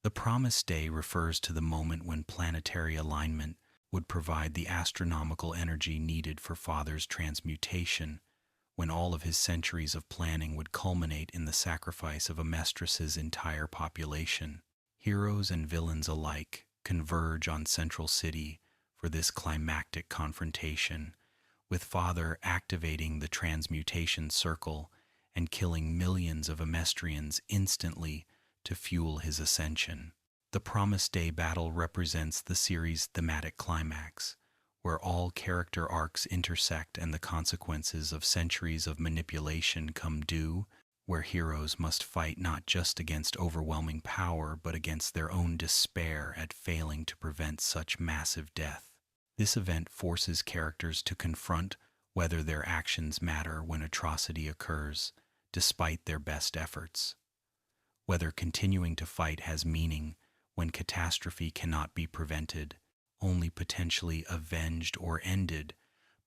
The promised day refers to the moment when planetary alignment would provide the astronomical energy needed for Father's transmutation, when all of his centuries of planning would culminate in the sacrifice of Amestris's entire population. Heroes and villains alike converge on Central City for this climactic confrontation, with Father activating the transmutation circle and killing millions of Amestrians instantly to fuel his ascension. The Promised Day battle represents the series' thematic climax, where all character arcs intersect and the consequences of centuries of manipulation come due, where heroes must fight not just against overwhelming power but against their own despair at failing to prevent such massive death. This event forces characters to confront whether their actions matter when atrocity occurs, despite their best efforts. Whether continuing to fight has meaning when catastrophe cannot be prevented, only potentially avenged or ended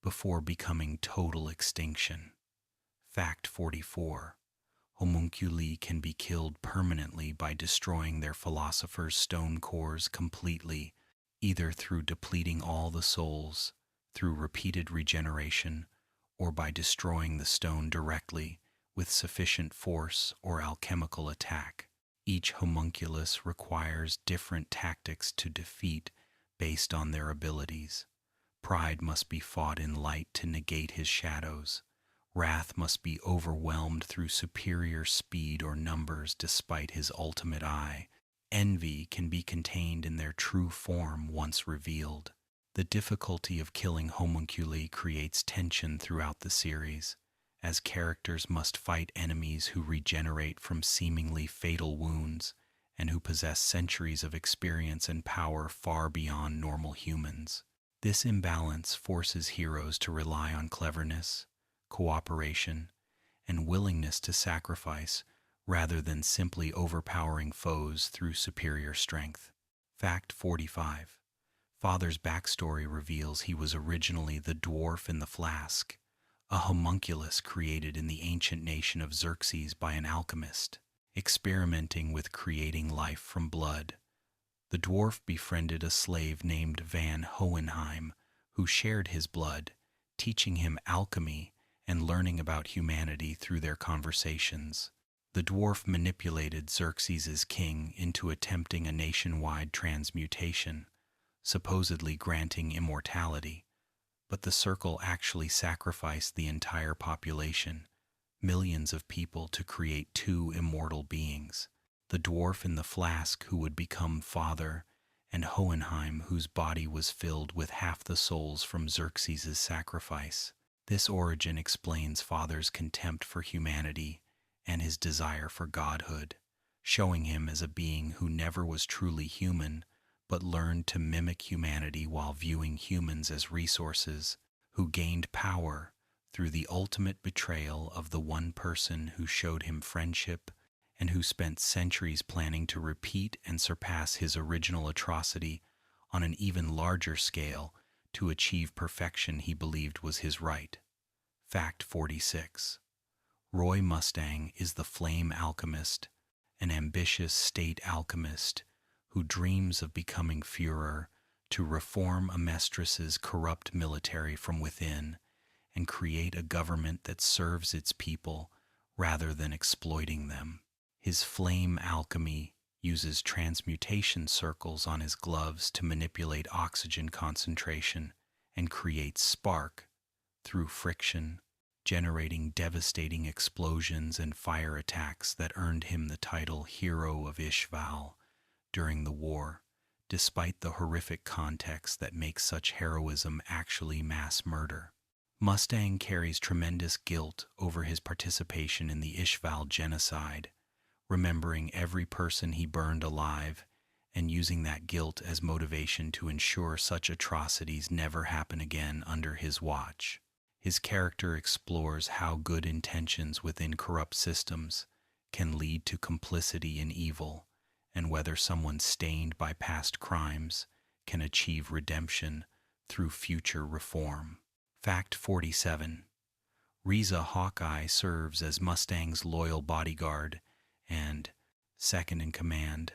before becoming total extinction. Fact 44. Homunculi can be killed permanently by destroying their philosopher's stone cores completely, either through depleting all the souls, through repeated regeneration, or by destroying the stone directly with sufficient force or alchemical attack. Each homunculus requires different tactics to defeat based on their abilities. Pride must be fought in light to negate his shadows. Wrath must be overwhelmed through superior speed or numbers despite his ultimate eye. Envy can be contained in their true form once revealed. The difficulty of killing homunculi creates tension throughout the series, as characters must fight enemies who regenerate from seemingly fatal wounds and who possess centuries of experience and power far beyond normal humans. This imbalance forces heroes to rely on cleverness, cooperation, and willingness to sacrifice rather than simply overpowering foes through superior strength. Fact 45. Father's backstory reveals he was originally the dwarf in the flask, a homunculus created in the ancient nation of Xerxes by an alchemist, experimenting with creating life from blood. The dwarf befriended a slave named Van Hohenheim, who shared his blood, teaching him alchemy and learning about humanity through their conversations. The dwarf manipulated Xerxes' king into attempting a nationwide transmutation, supposedly granting immortality, but the circle actually sacrificed the entire population, millions of people, to create two immortal beings, the dwarf in the flask who would become father, and Hohenheim whose body was filled with half the souls from Xerxes' sacrifice. This origin explains Father's contempt for humanity and his desire for godhood, showing him as a being who never was truly human, but learned to mimic humanity while viewing humans as resources, who gained power through the ultimate betrayal of the one person who showed him friendship and who spent centuries planning to repeat and surpass his original atrocity on an even larger scale to achieve perfection he believed was his right. Fact 46. Roy Mustang is the flame alchemist, an ambitious state alchemist who dreams of becoming Führer to reform Amestris's corrupt military from within and create a government that serves its people rather than exploiting them. His flame alchemy uses transmutation circles on his gloves to manipulate oxygen concentration and create spark through friction, generating devastating explosions and fire attacks that earned him the title Hero of Ishval during the war, despite the horrific context that makes such heroism actually mass murder. Mustang carries tremendous guilt over his participation in the Ishval genocide, remembering every person he burned alive and using that guilt as motivation to ensure such atrocities never happen again under his watch. His character explores how good intentions within corrupt systems can lead to complicity in evil, and whether someone stained by past crimes can achieve redemption through future reform. Fact 47. Riza Hawkeye serves as Mustang's loyal bodyguard and second-in-command,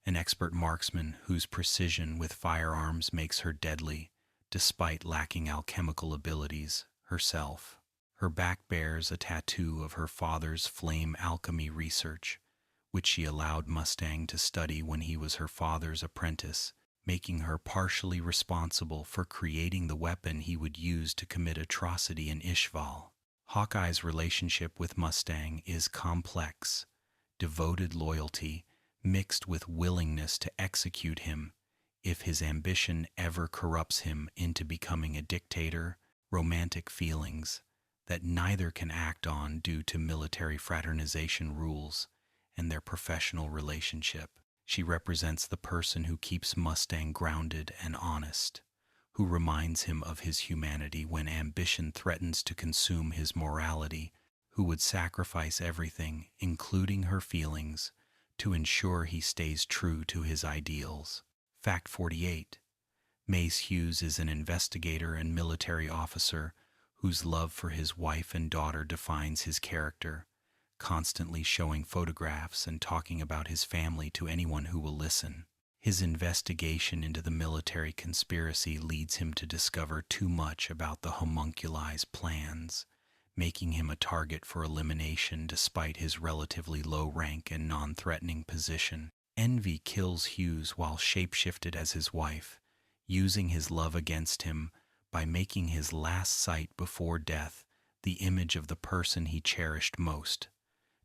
an expert marksman whose precision with firearms makes her deadly, despite lacking alchemical abilities herself. Her back bears a tattoo of her father's flame alchemy research, which she allowed Mustang to study when he was her father's apprentice, making her partially responsible for creating the weapon he would use to commit atrocity in Ishval. Hawkeye's relationship with Mustang is complex, devoted loyalty mixed with willingness to execute him if his ambition ever corrupts him into becoming a dictator, romantic feelings that neither can act on due to military fraternization rules and their professional relationship. She represents the person who keeps Mustang grounded and honest, who reminds him of his humanity when ambition threatens to consume his morality, who would sacrifice everything, including her feelings, to ensure he stays true to his ideals. Fact 48. Mace Hughes is an investigator and military officer whose love for his wife and daughter defines his character, constantly showing photographs and talking about his family to anyone who will listen. His investigation into the military conspiracy leads him to discover too much about the homunculi's plans, making him a target for elimination despite his relatively low rank and non-threatening position. Envy kills Hughes while shapeshifted as his wife, using his love against him by making his last sight before death the image of the person he cherished most,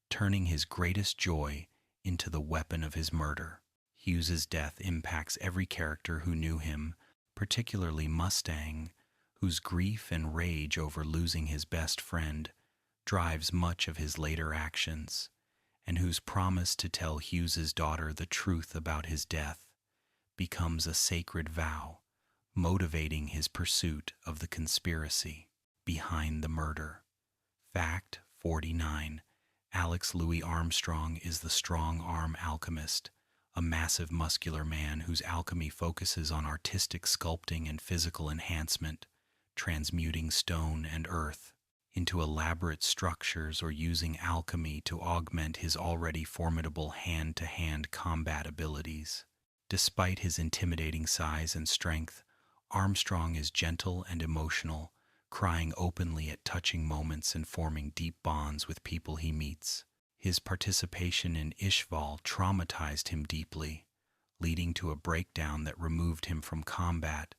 turning his greatest joy into the weapon of his murder. Hughes's death impacts every character who knew him, particularly Mustang, whose grief and rage over losing his best friend drives much of his later actions, and whose promise to tell Hughes's daughter the truth about his death becomes a sacred vow, motivating his pursuit of the conspiracy behind the murder. Fact 49. Alex Louis Armstrong is the strong-arm alchemist, a massive muscular man whose alchemy focuses on artistic sculpting and physical enhancement, transmuting stone and earth into elaborate structures or using alchemy to augment his already formidable hand-to-hand combat abilities. Despite his intimidating size and strength, Armstrong is gentle and emotional, crying openly at touching moments and forming deep bonds with people he meets. His participation in Ishval traumatized him deeply, leading to a breakdown that removed him from combat,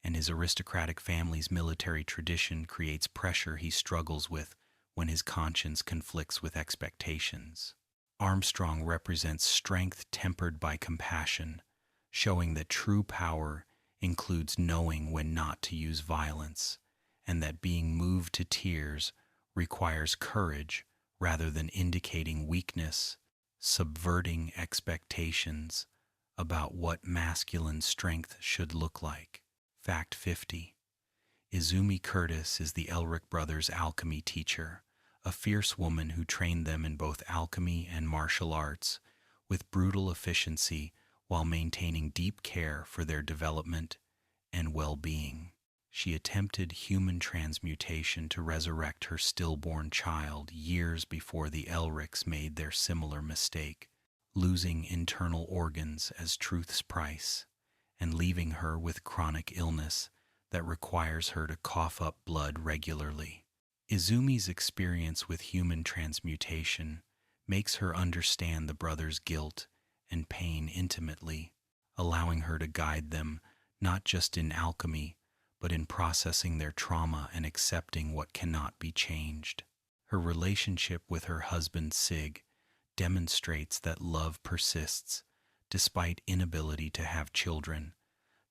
and his aristocratic family's military tradition creates pressure he struggles with when his conscience conflicts with expectations. Armstrong represents strength tempered by compassion, showing that true power includes knowing when not to use violence, and that being moved to tears requires courage rather than indicating weakness, subverting expectations about what masculine strength should look like. Fact 50. Izumi Curtis is the Elric brothers' alchemy teacher, a fierce woman who trained them in both alchemy and martial arts with brutal efficiency while maintaining deep care for their development and well-being. She attempted human transmutation to resurrect her stillborn child years before the Elrics made their similar mistake, losing internal organs as truth's price, and leaving her with chronic illness that requires her to cough up blood regularly. Izumi's experience with human transmutation makes her understand the brothers' guilt and pain intimately, allowing her to guide them not just in alchemy, but in processing their trauma and accepting what cannot be changed. Her relationship with her husband Sig demonstrates that love persists despite inability to have children,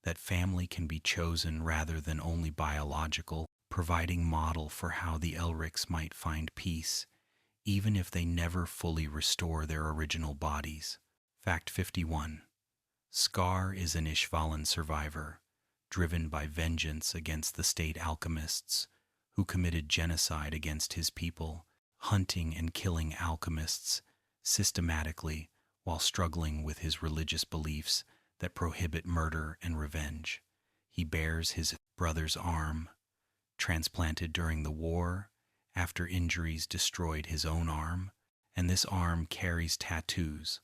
that family can be chosen rather than only biological, providing model for how the Elrics might find peace, even if they never fully restore their original bodies. Fact 51. Scar is an Ishvalan survivor, driven by vengeance against the state alchemists, who committed genocide against his people, hunting and killing alchemists systematically while struggling with his religious beliefs that prohibit murder and revenge. He bears his brother's arm, transplanted during the war after injuries destroyed his own arm, and this arm carries tattoos,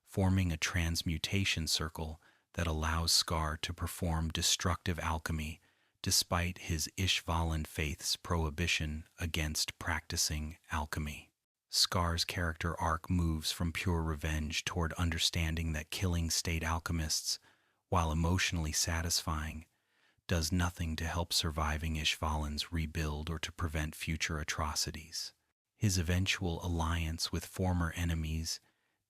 forming a transmutation circle that allows Scar to perform destructive alchemy despite his Ishvalan faith's prohibition against practicing alchemy. Scar's character arc moves from pure revenge toward understanding that killing state alchemists, while emotionally satisfying, does nothing to help surviving Ishvalans rebuild or to prevent future atrocities. His eventual alliance with former enemies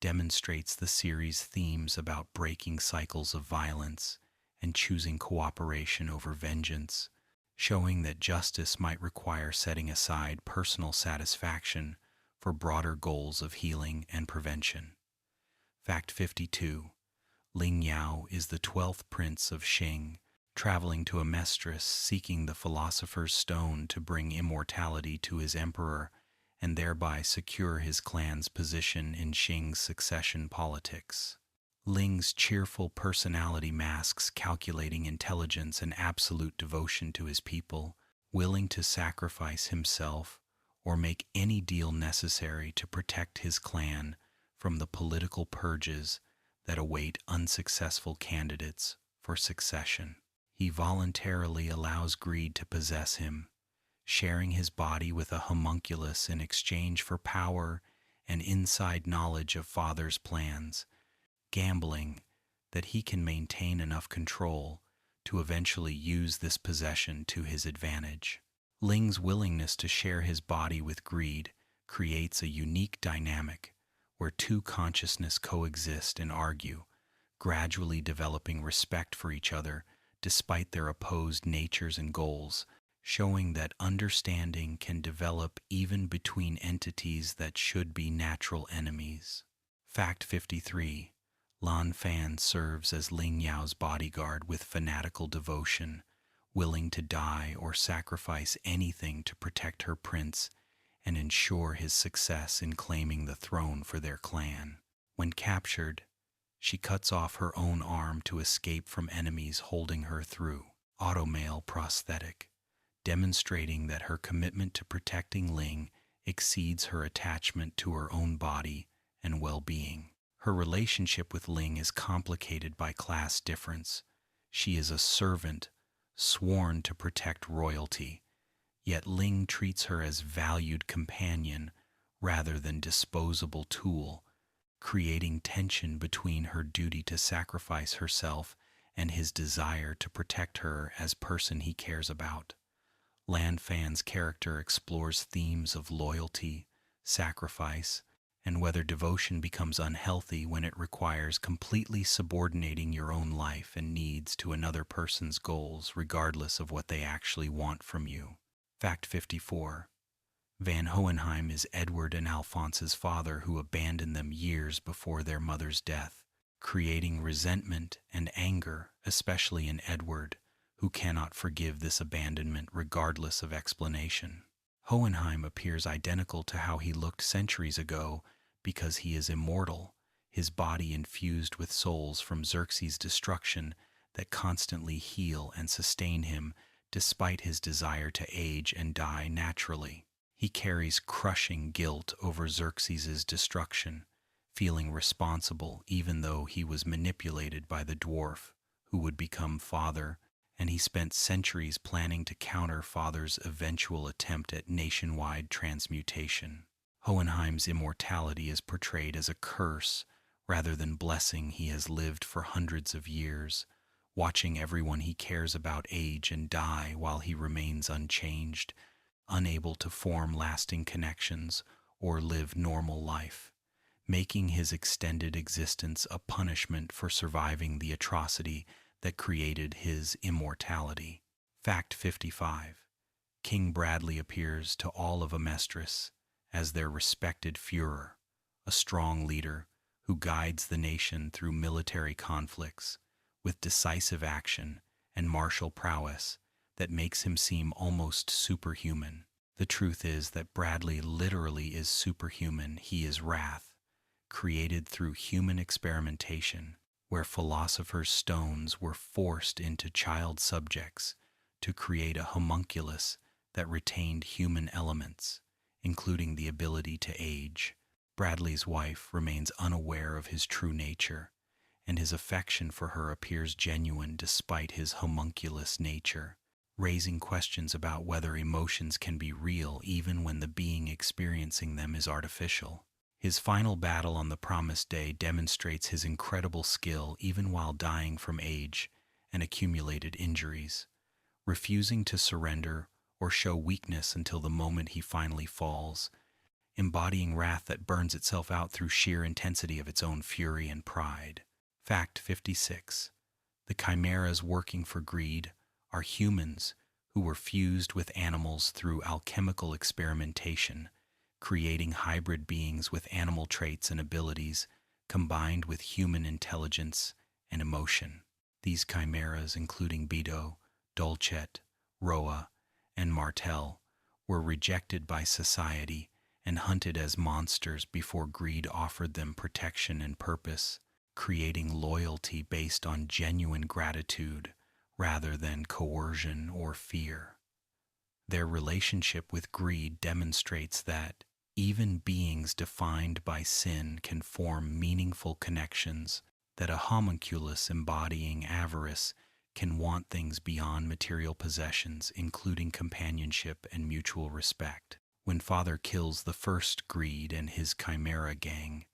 demonstrates the series' themes about breaking cycles of violence and choosing cooperation over vengeance, showing that justice might require setting aside personal satisfaction for broader goals of healing and prevention. Fact 52. Ling Yao is the 12th prince of Xing, traveling to Amestris seeking the philosopher's stone to bring immortality to his emperor and thereby secure his clan's position in Xing's succession politics. Ling's cheerful personality masks calculating intelligence and absolute devotion to his people, willing to sacrifice himself or make any deal necessary to protect his clan from the political purges that await unsuccessful candidates for succession. He voluntarily allows greed to possess him, sharing his body with a homunculus in exchange for power and inside knowledge of father's plans, gambling that he can maintain enough control to eventually use this possession to his advantage. Ling's willingness to share his body with greed creates a unique dynamic where two consciousnesses coexist and argue, gradually developing respect for each other despite their opposed natures and goals, showing that understanding can develop even between entities that should be natural enemies. Fact 53. Lan Fan serves as Ling Yao's bodyguard with fanatical devotion, willing to die or sacrifice anything to protect her prince and ensure his success in claiming the throne for their clan. When captured, she cuts off her own arm to escape from enemies holding her through. Automail prosthetic, demonstrating that her commitment to protecting Ling exceeds her attachment to her own body and well-being. Her relationship with Ling is complicated by class difference. She is a servant, sworn to protect royalty, yet Ling treats her as valued companion rather than disposable tool, creating tension between her duty to sacrifice herself and his desire to protect her as person he cares about. Lan Fan's character explores themes of loyalty, sacrifice, and whether devotion becomes unhealthy when it requires completely subordinating your own life and needs to another person's goals, regardless of what they actually want from you. Fact 54. Van Hohenheim is Edward and Alphonse's father, who abandoned them years before their mother's death, creating resentment and anger, especially in Edward, who cannot forgive this abandonment regardless of explanation. Hohenheim appears identical to how he looked centuries ago because he is immortal, his body infused with souls from Xerxes' destruction that constantly heal and sustain him despite his desire to age and die naturally. He carries crushing guilt over Xerxes' destruction, feeling responsible even though he was manipulated by the dwarf, who would become father, and he spent centuries planning to counter father's eventual attempt at nationwide transmutation. Hohenheim's immortality is portrayed as a curse rather than blessing. He has lived for hundreds of years, watching everyone he cares about age and die while he remains unchanged, unable to form lasting connections or live normal life, making his extended existence a punishment for surviving the atrocity that created his immortality. Fact 55. King Bradley appears to all of Amestris as their respected Führer, a strong leader who guides the nation through military conflicts with decisive action and martial prowess that makes him seem almost superhuman. The truth is that Bradley literally is superhuman. He is wrath, created through human experimentation, where philosophers' stones were forced into child subjects to create a homunculus that retained human elements, including the ability to age. Bradley's wife remains unaware of his true nature, and his affection for her appears genuine despite his homunculus nature, raising questions about whether emotions can be real even when the being experiencing them is artificial. His final battle on the Promised Day demonstrates his incredible skill even while dying from age and accumulated injuries, refusing to surrender or show weakness until the moment he finally falls, embodying wrath that burns itself out through sheer intensity of its own fury and pride. Fact 56. The chimeras working for greed are humans who were fused with animals through alchemical experimentation, creating hybrid beings with animal traits and abilities combined with human intelligence and emotion. These chimeras, including Beto, Dolcet, Roa, and Martel, were rejected by society and hunted as monsters before greed offered them protection and purpose, creating loyalty based on genuine gratitude rather than coercion or fear. Their relationship with greed demonstrates that even beings defined by sin can form meaningful connections, that a homunculus embodying avarice can want things beyond material possessions, including companionship and mutual respect. When Father kills the first greed and his chimera gang,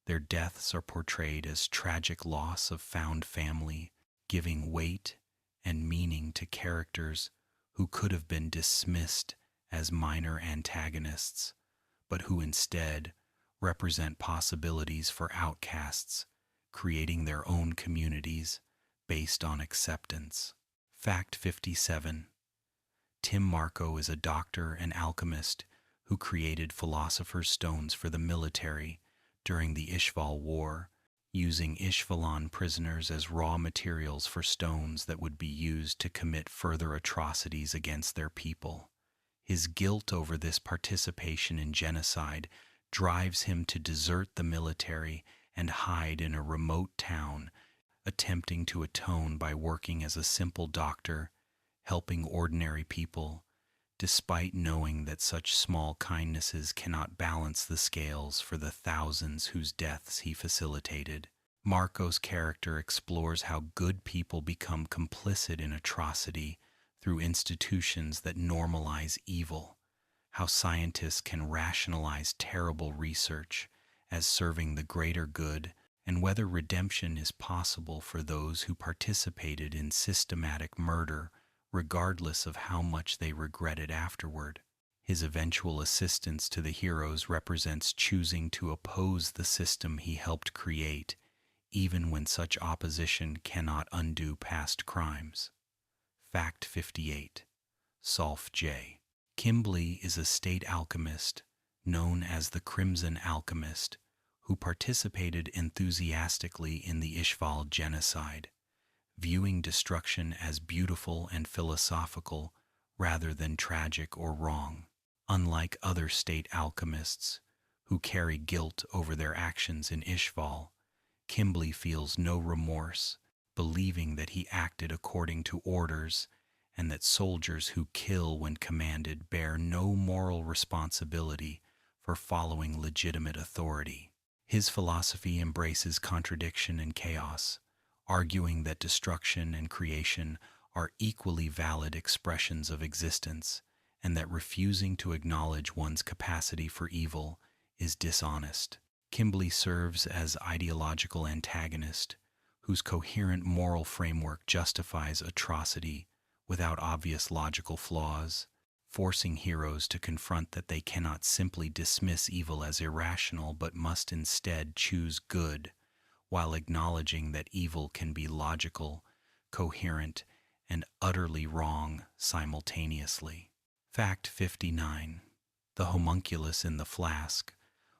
their deaths are portrayed as tragic loss of found family, giving weight and meaning to characters who could have been dismissed as minor antagonists, but who instead represent possibilities for outcasts, creating their own communities based on acceptance. Fact 57. Tim Marco is a doctor and alchemist who created philosopher's stones for the military during the Ishval War, using Ishvalan prisoners as raw materials for stones that would be used to commit further atrocities against their people. His guilt over this participation in genocide drives him to desert the military and hide in a remote town, attempting to atone by working as a simple doctor, helping ordinary people, despite knowing that such small kindnesses cannot balance the scales for the thousands whose deaths he facilitated. Marco's character explores how good people become complicit in atrocity through institutions that normalize evil, how scientists can rationalize terrible research as serving the greater good, and whether redemption is possible for those who participated in systematic murder, regardless of how much they regret it afterward. His eventual assistance to the heroes represents choosing to oppose the system he helped create, even when such opposition cannot undo past crimes. Fact 58. Solf J. Kimberly is a state alchemist, known as the Crimson Alchemist, who participated enthusiastically in the Ishval genocide, viewing destruction as beautiful and philosophical rather than tragic or wrong. Unlike other state alchemists, who carry guilt over their actions in Ishval, Kimberly feels no remorse, believing that he acted according to orders and that soldiers who kill when commanded bear no moral responsibility for following legitimate authority. His philosophy embraces contradiction and chaos, arguing that destruction and creation are equally valid expressions of existence, and that refusing to acknowledge one's capacity for evil is dishonest. Kimberly serves as ideological antagonist, whose coherent moral framework justifies atrocity without obvious logical flaws, forcing heroes to confront that they cannot simply dismiss evil as irrational but must instead choose good, while acknowledging that evil can be logical, coherent, and utterly wrong simultaneously. Fact 59. The homunculus in the flask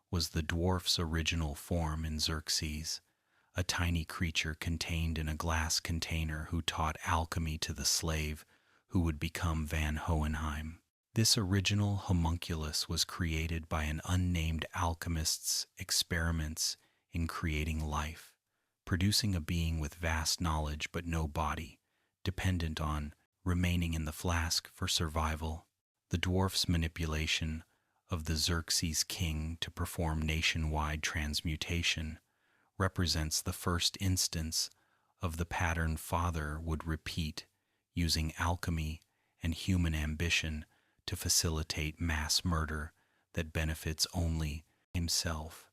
was the dwarf's original form in Xerxes, a tiny creature contained in a glass container who taught alchemy to the slave who would become Van Hohenheim. This original homunculus was created by an unnamed alchemist's experiments in creating life, producing a being with vast knowledge but no body, dependent on remaining in the flask for survival. The dwarf's manipulation of the Xerxes king to perform nationwide transmutation represents the first instance of the pattern Father would repeat, using alchemy and human ambition to facilitate mass murder that benefits only himself.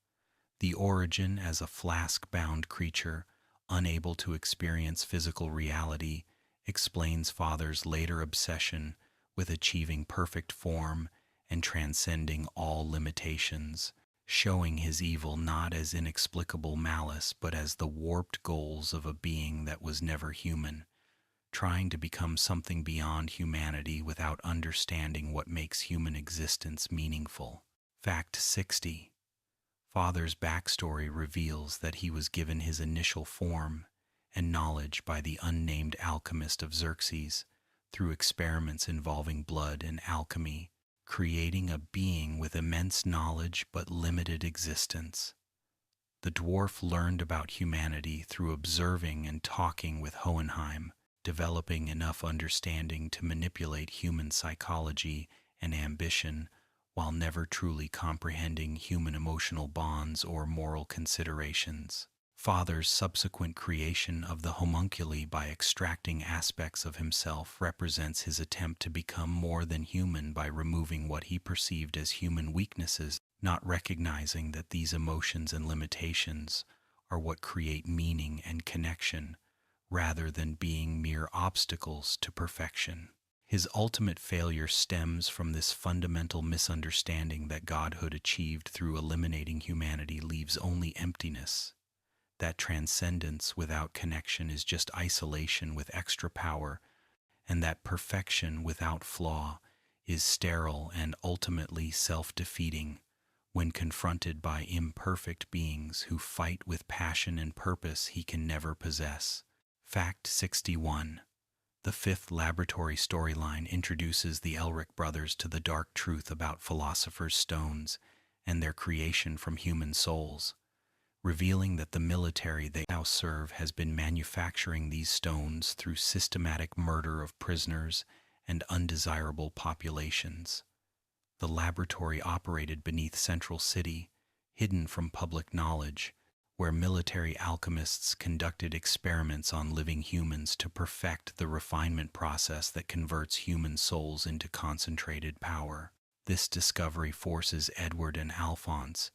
The origin as a flask-bound creature, unable to experience physical reality, explains Father's later obsession with achieving perfect form and transcending all limitations, showing his evil not as inexplicable malice but as the warped goals of a being that was never human, trying to become something beyond humanity without understanding what makes human existence meaningful. Fact 60. Father's backstory reveals that he was given his initial form and knowledge by the unnamed alchemist of Xerxes through experiments involving blood and alchemy, creating a being with immense knowledge but limited existence. The dwarf learned about humanity through observing and talking with Hohenheim, developing enough understanding to manipulate human psychology and ambition while never truly comprehending human emotional bonds or moral considerations. Father's subsequent creation of the homunculi by extracting aspects of himself represents his attempt to become more than human by removing what he perceived as human weaknesses, not recognizing that these emotions and limitations are what create meaning and connection, rather than being mere obstacles to perfection. His ultimate failure stems from this fundamental misunderstanding that godhood achieved through eliminating humanity leaves only emptiness, that transcendence without connection is just isolation with extra power, and that perfection without flaw is sterile and ultimately self-defeating when confronted by imperfect beings who fight with passion and purpose he can never possess. Fact 61. The fifth laboratory storyline introduces the Elric brothers to the dark truth about philosopher's stones and their creation from human souls, revealing that the military they now serve has been manufacturing these stones through systematic murder of prisoners and undesirable populations. The laboratory operated beneath Central City, hidden from public knowledge, where military alchemists conducted experiments on living humans to perfect the refinement process that converts human souls into concentrated power. This discovery forces Edward and Alphonse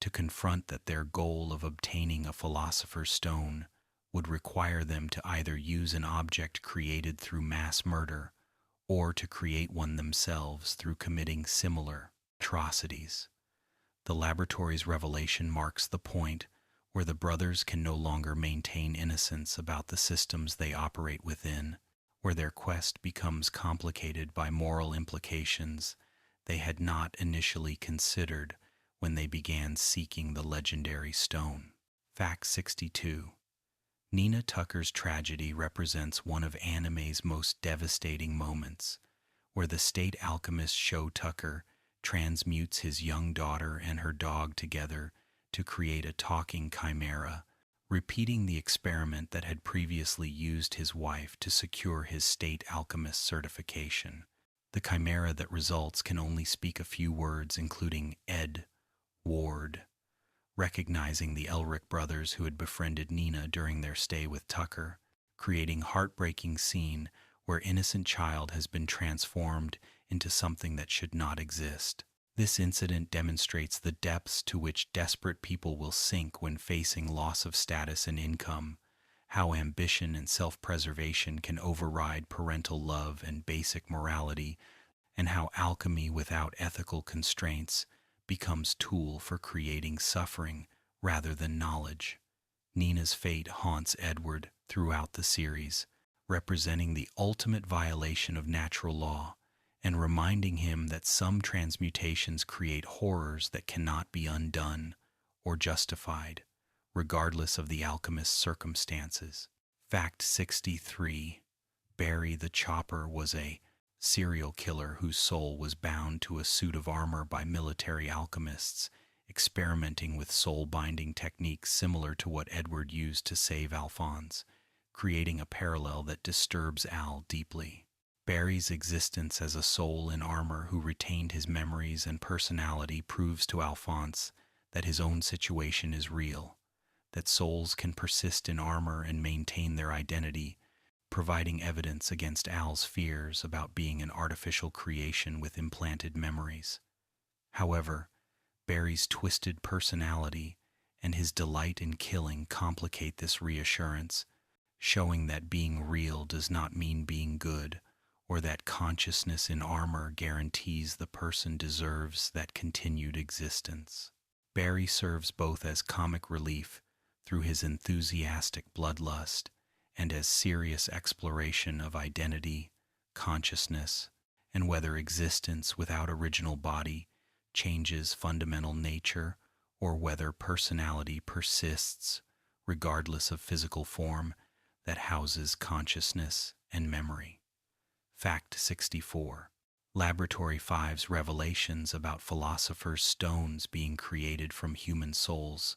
to confront that their goal of obtaining a philosopher's stone would require them to either use an object created through mass murder or to create one themselves through committing similar atrocities. The laboratory's revelation marks the point where the brothers can no longer maintain innocence about the systems they operate within, where their quest becomes complicated by moral implications they had not initially considered when they began seeking the legendary stone. Fact 62. Nina Tucker's tragedy represents one of anime's most devastating moments, where the state alchemist Sho Tucker transmutes his young daughter and her dog together to create a talking chimera, repeating the experiment that had previously used his wife to secure his state alchemist certification. The chimera that results can only speak a few words, including Ed, Ward. Recognizing the Elric brothers who had befriended Nina during their stay with Tucker, creating heartbreaking scene where innocent child has been transformed into something that should not exist. This incident demonstrates the depths to which desperate people will sink when facing loss of status and income, how ambition and self-preservation can override parental love and basic morality, and how alchemy without ethical constraints becomes tool for creating suffering rather than knowledge. Nina's fate haunts Edward throughout the series, representing the ultimate violation of natural law and reminding him that some transmutations create horrors that cannot be undone or justified, regardless of the alchemist's circumstances. Fact 63. Barry the Chopper was a serial killer whose soul was bound to a suit of armor by military alchemists, experimenting with soul-binding techniques similar to what Edward used to save Alphonse, creating a parallel that disturbs Al deeply. Barry's existence as a soul in armor who retained his memories and personality proves to Alphonse that his own situation is real, that souls can persist in armor and maintain their identity, providing evidence against Al's fears about being an artificial creation with implanted memories. However, Barry's twisted personality and his delight in killing complicate this reassurance, showing that being real does not mean being good, or that consciousness in armor guarantees the person deserves that continued existence. Barry serves both as comic relief through his enthusiastic bloodlust and as serious exploration of identity, consciousness, and whether existence without original body changes fundamental nature or whether personality persists, regardless of physical form, that houses consciousness and memory. Fact 64. Laboratory 5's revelations about philosopher's stones being created from human souls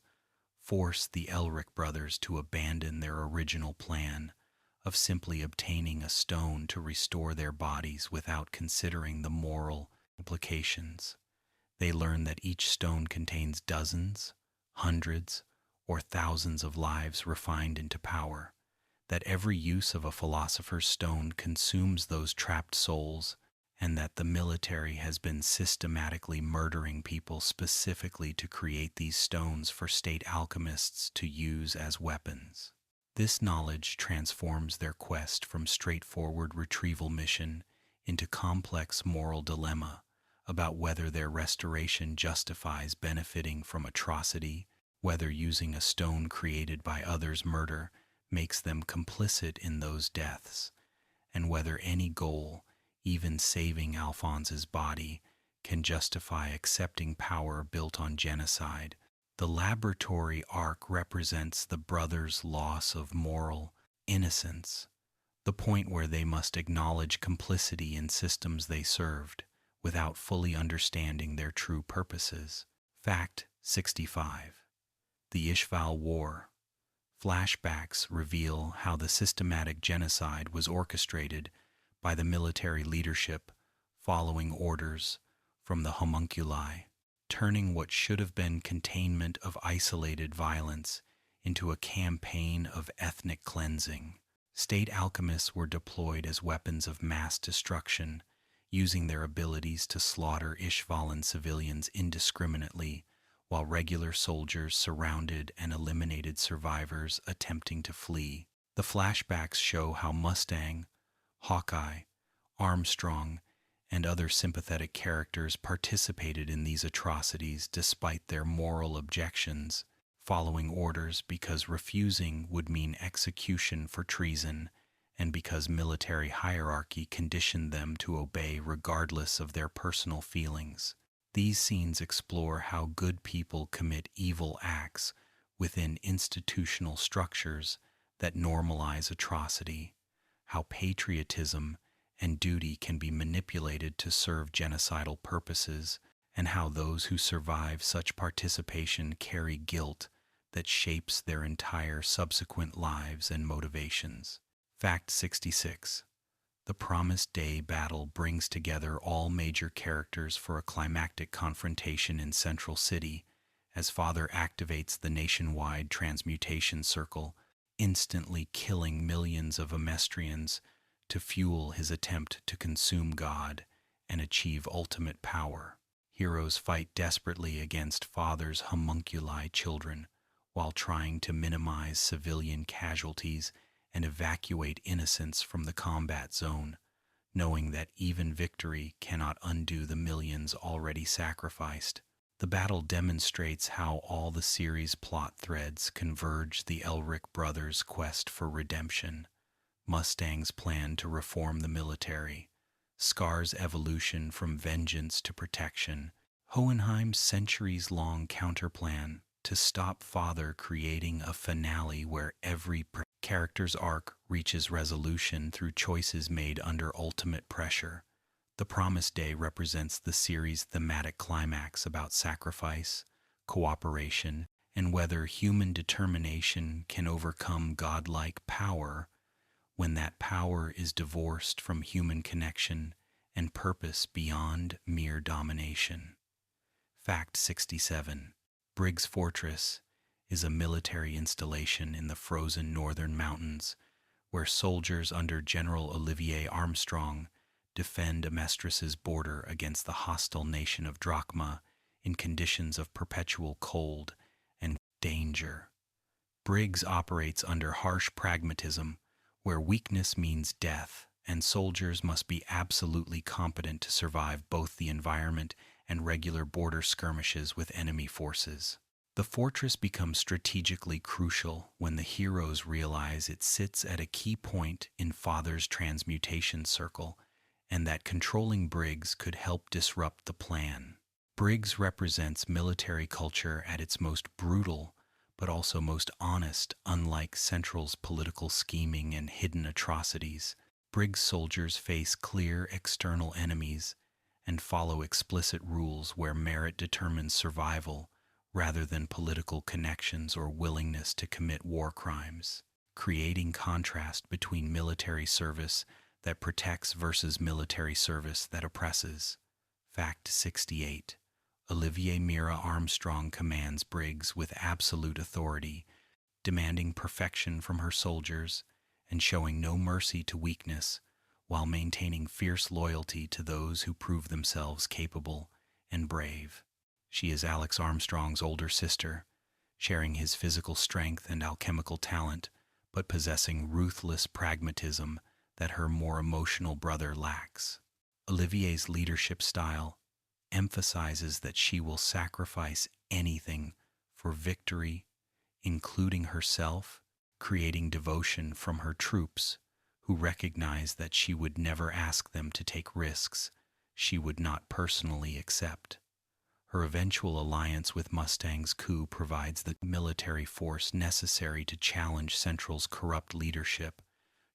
force the Elric brothers to abandon their original plan of simply obtaining a stone to restore their bodies without considering the moral implications. They learn that each stone contains dozens, hundreds, or thousands of lives refined into power, that every use of a philosopher's stone consumes those trapped souls, and that the military has been systematically murdering people specifically to create these stones for state alchemists to use as weapons. This knowledge transforms their quest from straightforward retrieval mission into complex moral dilemma about whether their restoration justifies benefiting from atrocity, whether using a stone created by others' murder makes them complicit in those deaths, and whether any goal, even saving Alphonse's body, can justify accepting power built on genocide. The laboratory arc represents the brothers' loss of moral innocence, the point where they must acknowledge complicity in systems they served without fully understanding their true purposes. Fact 65. The Ishval War. Flashbacks reveal how the systematic genocide was orchestrated by the military leadership following orders from the homunculi, turning what should have been containment of isolated violence into a campaign of ethnic cleansing. State alchemists were deployed as weapons of mass destruction, using their abilities to slaughter Ishvalan civilians indiscriminately, while regular soldiers surrounded and eliminated survivors attempting to flee. The flashbacks show how Mustang, Hawkeye, Armstrong, and other sympathetic characters participated in these atrocities despite their moral objections, following orders because refusing would mean execution for treason, and because military hierarchy conditioned them to obey regardless of their personal feelings. These scenes explore how good people commit evil acts within institutional structures that normalize atrocity, how patriotism and duty can be manipulated to serve genocidal purposes, and how those who survive such participation carry guilt that shapes their entire subsequent lives and motivations. Fact 66. The Promised Day battle brings together all major characters for a climactic confrontation in Central City as Father activates the nationwide transmutation circle, instantly killing millions of Amestrians to fuel his attempt to consume God and achieve ultimate power. Heroes fight desperately against Father's homunculi children while trying to minimize civilian casualties and evacuate innocents from the combat zone, knowing that even victory cannot undo the millions already sacrificed. The battle demonstrates how all the series' plot threads converge: the Elric brothers' quest for redemption, Mustang's plan to reform the military, Scar's evolution from vengeance to protection, Hohenheim's centuries-long counterplan to stop Father, creating a finale where every character's arc reaches resolution through choices made under ultimate pressure. The Promised Day represents the series' thematic climax about sacrifice, cooperation, and whether human determination can overcome godlike power when that power is divorced from human connection and purpose beyond mere domination. Fact 67. Briggs Fortress is a military installation in the frozen northern mountains where soldiers under General Olivier Armstrong defend Amestris's border against the hostile nation of Drachma in conditions of perpetual cold and danger. Briggs operates under harsh pragmatism, where weakness means death, and soldiers must be absolutely competent to survive both the environment and regular border skirmishes with enemy forces. The fortress becomes strategically crucial when the heroes realize it sits at a key point in Father's transmutation circle, and that controlling Briggs could help disrupt the plan. Briggs represents military culture at its most brutal, but also most honest, unlike Central's political scheming and hidden atrocities. Briggs soldiers face clear external enemies and follow explicit rules where merit determines survival rather than political connections or willingness to commit war crimes, creating contrast between military service that protects versus military service that oppresses. Fact 68. Olivier Mira Armstrong commands Briggs with absolute authority, demanding perfection from her soldiers and showing no mercy to weakness, while maintaining fierce loyalty to those who prove themselves capable and brave. She is Alex Armstrong's older sister, sharing his physical strength and alchemical talent, but possessing ruthless pragmatism that her more emotional brother lacks. Olivier's leadership style emphasizes that she will sacrifice anything for victory, including herself, creating devotion from her troops, who recognize that she would never ask them to take risks she would not personally accept. Her eventual alliance with Mustang's coup provides the military force necessary to challenge Central's corrupt leadership,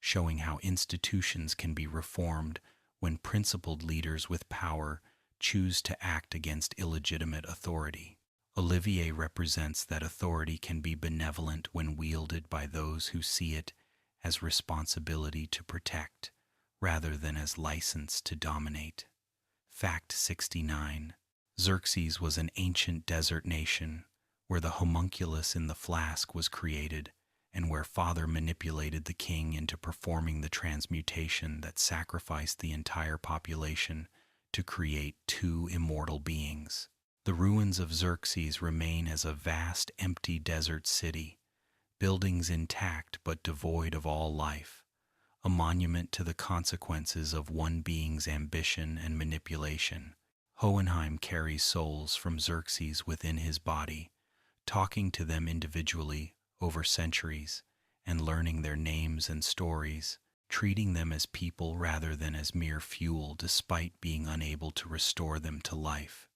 showing how institutions can be reformed when principled leaders with power choose to act against illegitimate authority. Olivier represents that authority can be benevolent when wielded by those who see it as responsibility to protect, rather than as license to dominate. Fact 69. Xerxes was an ancient desert nation where the homunculus in the flask was created and where Father manipulated the king into performing the transmutation that sacrificed the entire population to create two immortal beings. The ruins of Xerxes remain as a vast, empty desert city, buildings intact but devoid of all life, a monument to the consequences of one being's ambition and manipulation. Hohenheim carries souls from Xerxes within his body, talking to them individually over centuries and learning their names and stories, treating them as people rather than as mere fuel despite being unable to restore them to life.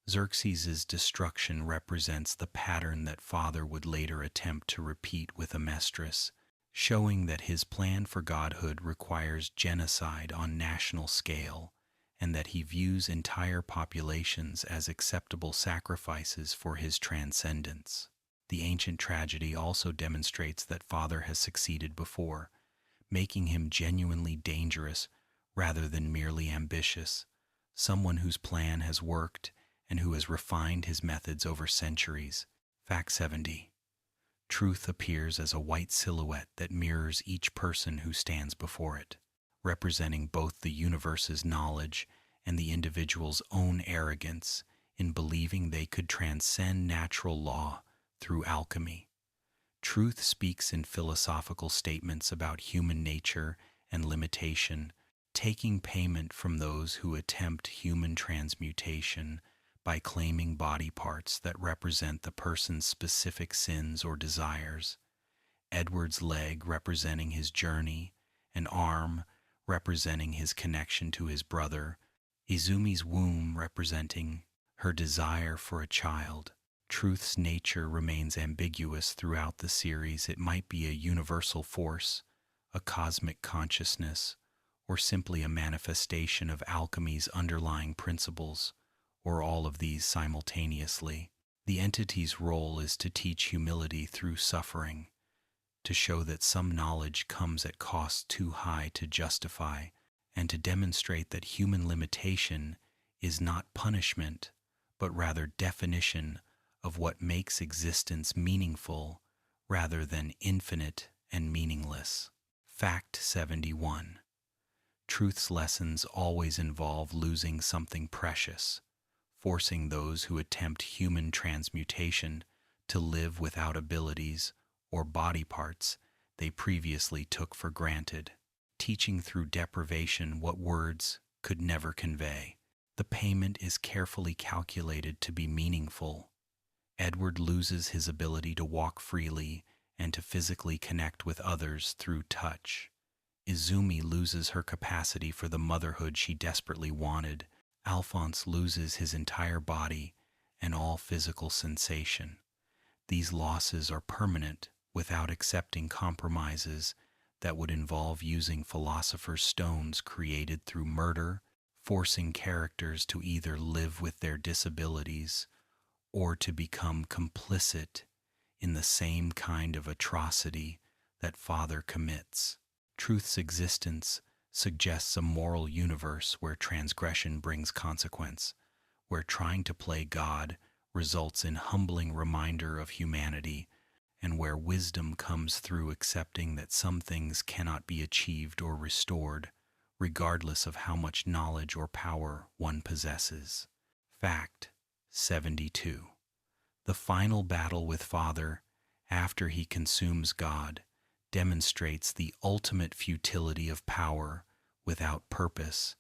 Xerxes' destruction represents the pattern that Father would later attempt to repeat with Amestris, showing that his plan for godhood requires genocide on national scale, and that he views entire populations as acceptable sacrifices for his transcendence. The ancient tragedy also demonstrates that Father has succeeded before, making him genuinely dangerous rather than merely ambitious, someone whose plan has worked and who has refined his methods over centuries. Fact 70. Truth appears as a white silhouette that mirrors each person who stands before it, representing both the universe's knowledge and the individual's own arrogance in believing they could transcend natural law through alchemy. Truth speaks in philosophical statements about human nature and limitation, taking payment from those who attempt human transmutation by claiming body parts that represent the person's specific sins or desires. Edward's leg representing his journey, an arm representing his connection to his brother, Izumi's womb representing her desire for a child. Truth's nature remains ambiguous throughout the series. It might be a universal force, a cosmic consciousness, or simply a manifestation of alchemy's underlying principles, or all of these simultaneously. The entity's role is to teach humility through suffering, to show that some knowledge comes at costs too high to justify, and to demonstrate that human limitation is not punishment, but rather definition of what makes existence meaningful rather than infinite and meaningless. Fact 71. Truth's lessons always involve losing something precious, forcing those who attempt human transmutation to live without abilities or body parts they previously took for granted, teaching through deprivation what words could never convey. The payment is carefully calculated to be meaningful. Edward loses his ability to walk freely and to physically connect with others through touch. Izumi loses her capacity for the motherhood she desperately wanted. Alphonse loses his entire body and all physical sensation. These losses are permanent without accepting compromises that would involve using philosopher's stones created through murder, forcing characters to either live with their disabilities or to become complicit in the same kind of atrocity that Father commits. Truth's existence suggests a moral universe where transgression brings consequence, where trying to play God results in humbling reminder of humanity, and where wisdom comes through accepting that some things cannot be achieved or restored, regardless of how much knowledge or power one possesses. Fact 72. The final battle with Father, after he consumes God, demonstrates the ultimate futility of power without purpose,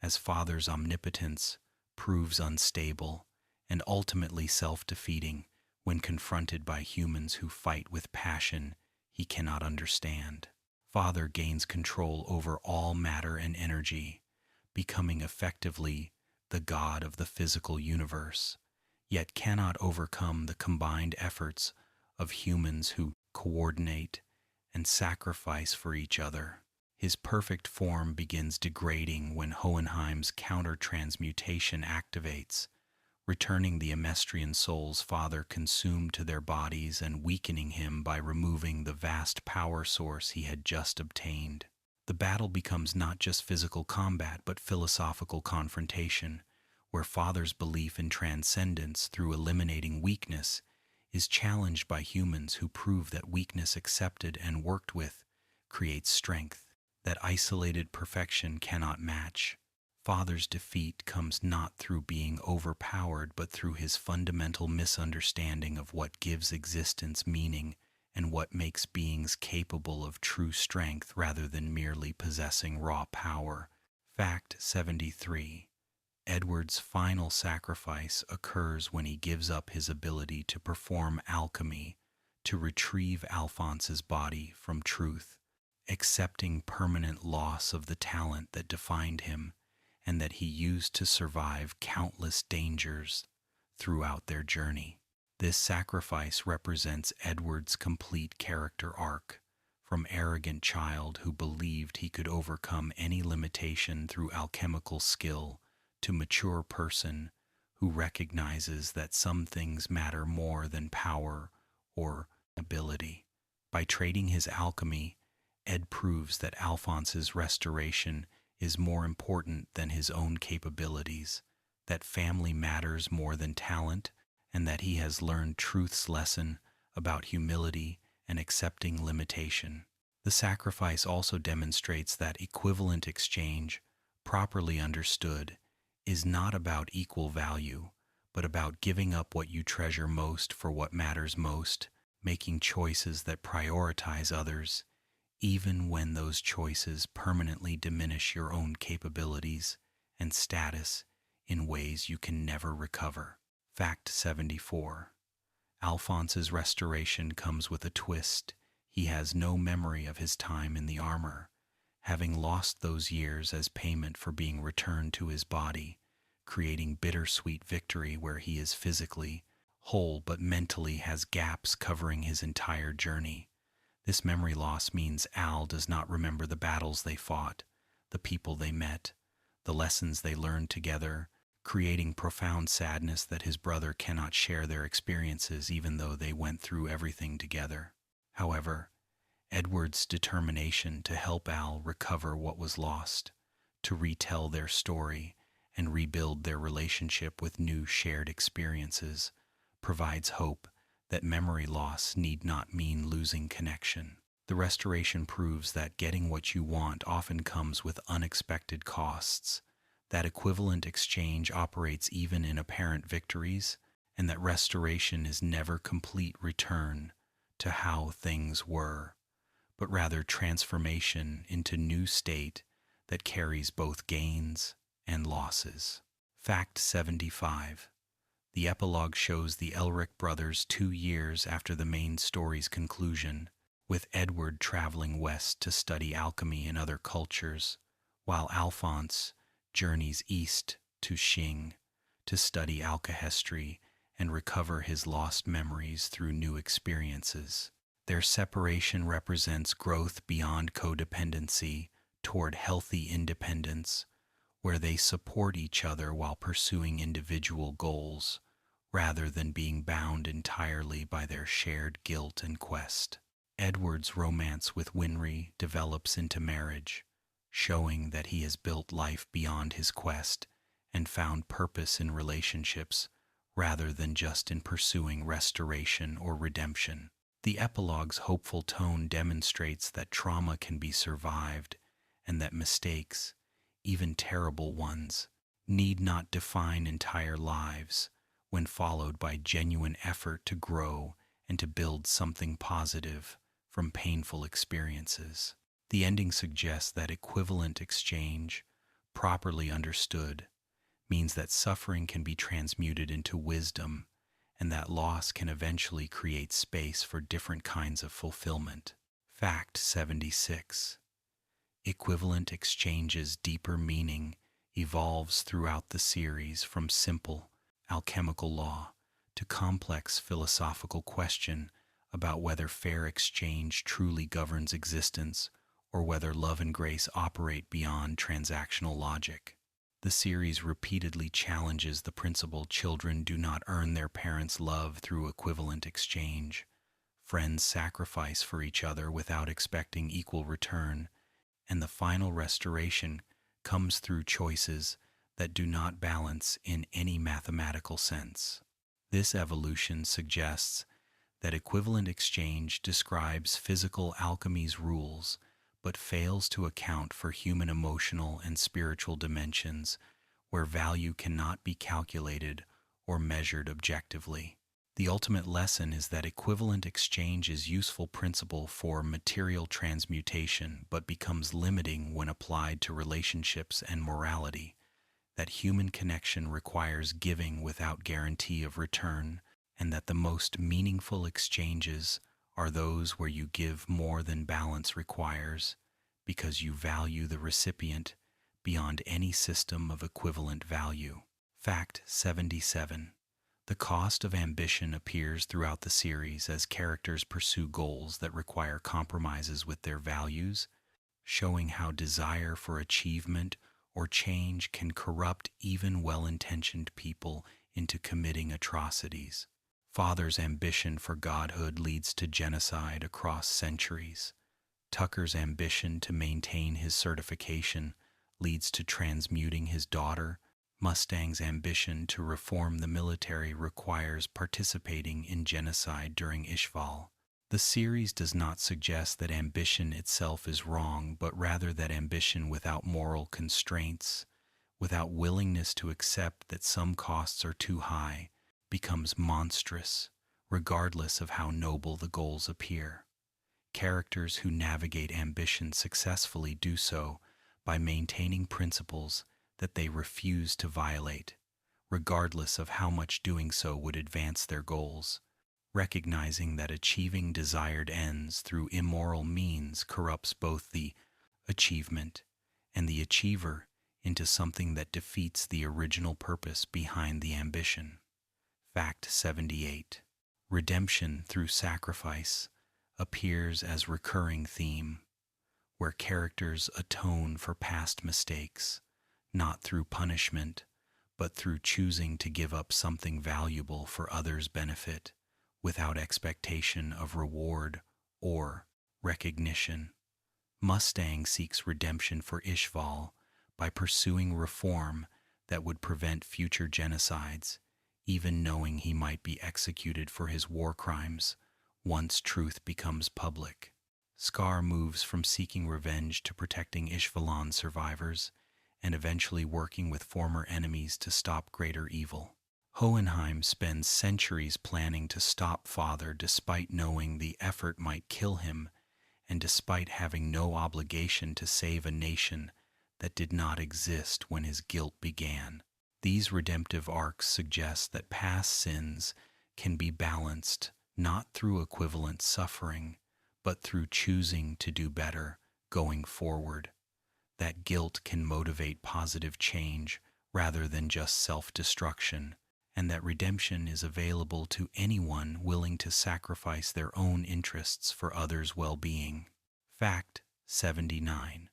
as Father's omnipotence proves unstable and ultimately self-defeating when confronted by humans who fight with passion he cannot understand. Father gains control over all matter and energy, becoming effectively the god of the physical universe, yet cannot overcome the combined efforts of humans who coordinate and sacrifice for each other. His perfect form begins degrading when Hohenheim's counter-transmutation activates, returning the Amestrian soul's father consumed to their bodies and weakening him by removing the vast power source he had just obtained. The battle becomes not just physical combat but philosophical confrontation, where Father's belief in transcendence through eliminating weakness is challenged by humans who prove that weakness accepted and worked with creates strength that isolated perfection cannot match. Father's defeat comes not through being overpowered, but through his fundamental misunderstanding of what gives existence meaning and what makes beings capable of true strength rather than merely possessing raw power. Fact 73. Edward's final sacrifice occurs when he gives up his ability to perform alchemy to retrieve Alphonse's body from truth, accepting permanent loss of the talent that defined him and that he used to survive countless dangers throughout their journey. This sacrifice represents Edward's complete character arc, from arrogant child who believed he could overcome any limitation through alchemical skill to mature person who recognizes that some things matter more than power or ability. By trading his alchemy, Ed proves that Alphonse's restoration is more important than his own capabilities, that family matters more than talent, and that he has learned truth's lesson about humility and accepting limitation. The sacrifice also demonstrates that equivalent exchange, properly understood, is not about equal value, but about giving up what you treasure most for what matters most, making choices that prioritize others, even when those choices permanently diminish your own capabilities and status in ways you can never recover. Fact 74. Alphonse's restoration comes with a twist. He has no memory of his time in the armor, having lost those years as payment for being returned to his body, creating bittersweet victory where he is physically whole but mentally has gaps covering his entire journey. This memory loss means Al does not remember the battles they fought, the people they met, the lessons they learned together, creating profound sadness that his brother cannot share their experiences even though they went through everything together. However, Edward's determination to help Al recover what was lost, to retell their story, and rebuild their relationship with new shared experiences, provides hope that memory loss need not mean losing connection. The restoration proves that getting what you want often comes with unexpected costs, that equivalent exchange operates even in apparent victories, and that restoration is never complete return to how things were, but rather transformation into new state that carries both gains and losses. Fact 75. The epilogue shows the Elric brothers 2 years after the main story's conclusion, with Edward traveling west to study alchemy in other cultures, while Alphonse journeys east to Xing to study alchemy and recover his lost memories through new experiences. Their separation represents growth beyond codependency toward healthy independence, where they support each other while pursuing individual goals, rather than being bound entirely by their shared guilt and quest. Edward's romance with Winry develops into marriage, showing that he has built life beyond his quest and found purpose in relationships rather than just in pursuing restoration or redemption. The epilogue's hopeful tone demonstrates that trauma can be survived and that mistakes, even terrible ones, need not define entire lives when followed by genuine effort to grow and to build something positive from painful experiences. The ending suggests that equivalent exchange, properly understood, means that suffering can be transmuted into wisdom and that loss can eventually create space for different kinds of fulfillment. Fact 76. Equivalent exchange's deeper meaning evolves throughout the series from simple alchemical law to complex philosophical question about whether fair exchange truly governs existence or whether love and grace operate beyond transactional logic. The series repeatedly challenges the principle children do not earn their parents' love through equivalent exchange. Friends sacrifice for each other without expecting equal return, and the final restoration comes through choices that do not balance in any mathematical sense. This evolution suggests that equivalent exchange describes physical alchemy's rules, but fails to account for human emotional and spiritual dimensions where value cannot be calculated or measured objectively. The ultimate lesson is that equivalent exchange is a useful principle for material transmutation, but becomes limiting when applied to relationships and morality, that human connection requires giving without guarantee of return, and that the most meaningful exchanges are those where you give more than balance requires, because you value the recipient beyond any system of equivalent value. Fact 77. The cost of ambition appears throughout the series as characters pursue goals that require compromises with their values, showing how desire for achievement or change can corrupt even well-intentioned people into committing atrocities. Father's ambition for godhood leads to genocide across centuries. Tucker's ambition to maintain his certification leads to transmuting his daughter. Mustang's ambition to reform the military requires participating in genocide during Ishval. The series does not suggest that ambition itself is wrong, but rather that ambition without moral constraints, without willingness to accept that some costs are too high, becomes monstrous, regardless of how noble the goals appear. Characters who navigate ambition successfully do so by maintaining principles that they refuse to violate, regardless of how much doing so would advance their goals, recognizing that achieving desired ends through immoral means corrupts both the achievement and the achiever into something that defeats the original purpose behind the ambition. Fact 78. Redemption through sacrifice appears as recurring theme, where characters atone for past mistakes, not through punishment, but through choosing to give up something valuable for others' benefit, without expectation of reward or recognition. Mustang seeks redemption for Ishval by pursuing reform that would prevent future genocides, even knowing he might be executed for his war crimes once truth becomes public. Scar moves from seeking revenge to protecting Ishvalan survivors, and eventually working with former enemies to stop greater evil. Hohenheim spends centuries planning to stop Father despite knowing the effort might kill him, and despite having no obligation to save a nation that did not exist when his guilt began. These redemptive arcs suggest that past sins can be balanced not through equivalent suffering, but through choosing to do better going forward. That guilt can motivate positive change rather than just self-destruction, and that redemption is available to anyone willing to sacrifice their own interests for others' well-being. Fact 79.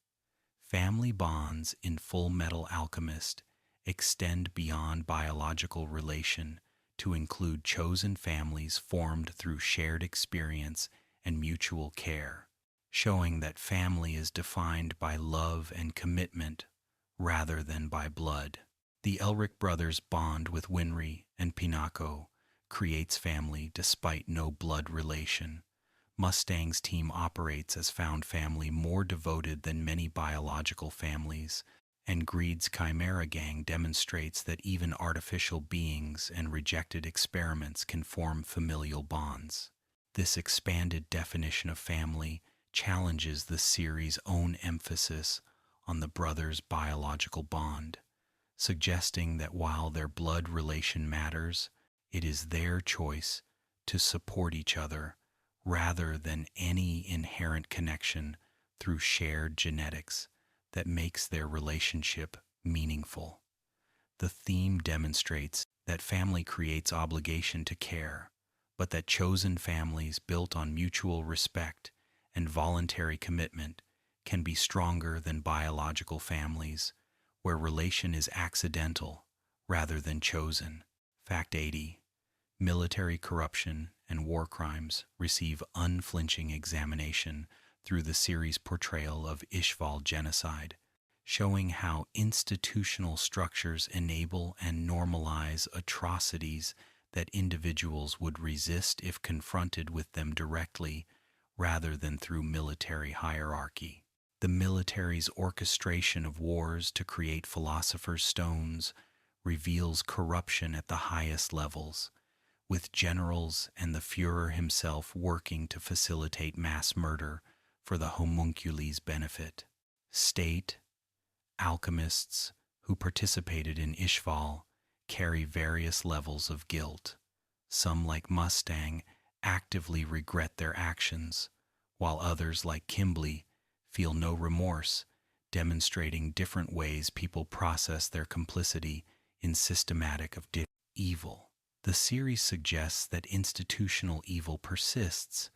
Family bonds in Fullmetal Alchemist extend beyond biological relation to include chosen families formed through shared experience and mutual care, showing that family is defined by love and commitment rather than by blood. The Elric brothers' bond with Winry and Pinako creates family despite no blood relation. Mustang's team operates as found family more devoted than many biological families, and Greed's Chimera Gang demonstrates that even artificial beings and rejected experiments can form familial bonds. This expanded definition of family challenges the series' own emphasis on the brothers' biological bond, suggesting that while their blood relation matters, it is their choice to support each other rather than any inherent connection through shared genetics that makes their relationship meaningful. The theme demonstrates that family creates obligation to care, but that chosen families built on mutual respect and voluntary commitment can be stronger than biological families, where relation is accidental rather than chosen. Fact 80. Military corruption and war crimes receive unflinching examination through the series' portrayal of Ishval genocide, showing how institutional structures enable and normalize atrocities that individuals would resist if confronted with them directly rather than through military hierarchy. The military's orchestration of wars to create philosopher's stones reveals corruption at the highest levels, with generals and the Führer himself working to facilitate mass murder for the homunculi's benefit. State alchemists who participated in Ishval carry various levels of guilt. Some, like Mustang, actively regret their actions, while others, like Kimbley, feel no remorse, demonstrating different ways people process their complicity in systematic of evil. The series suggests that institutional evil persists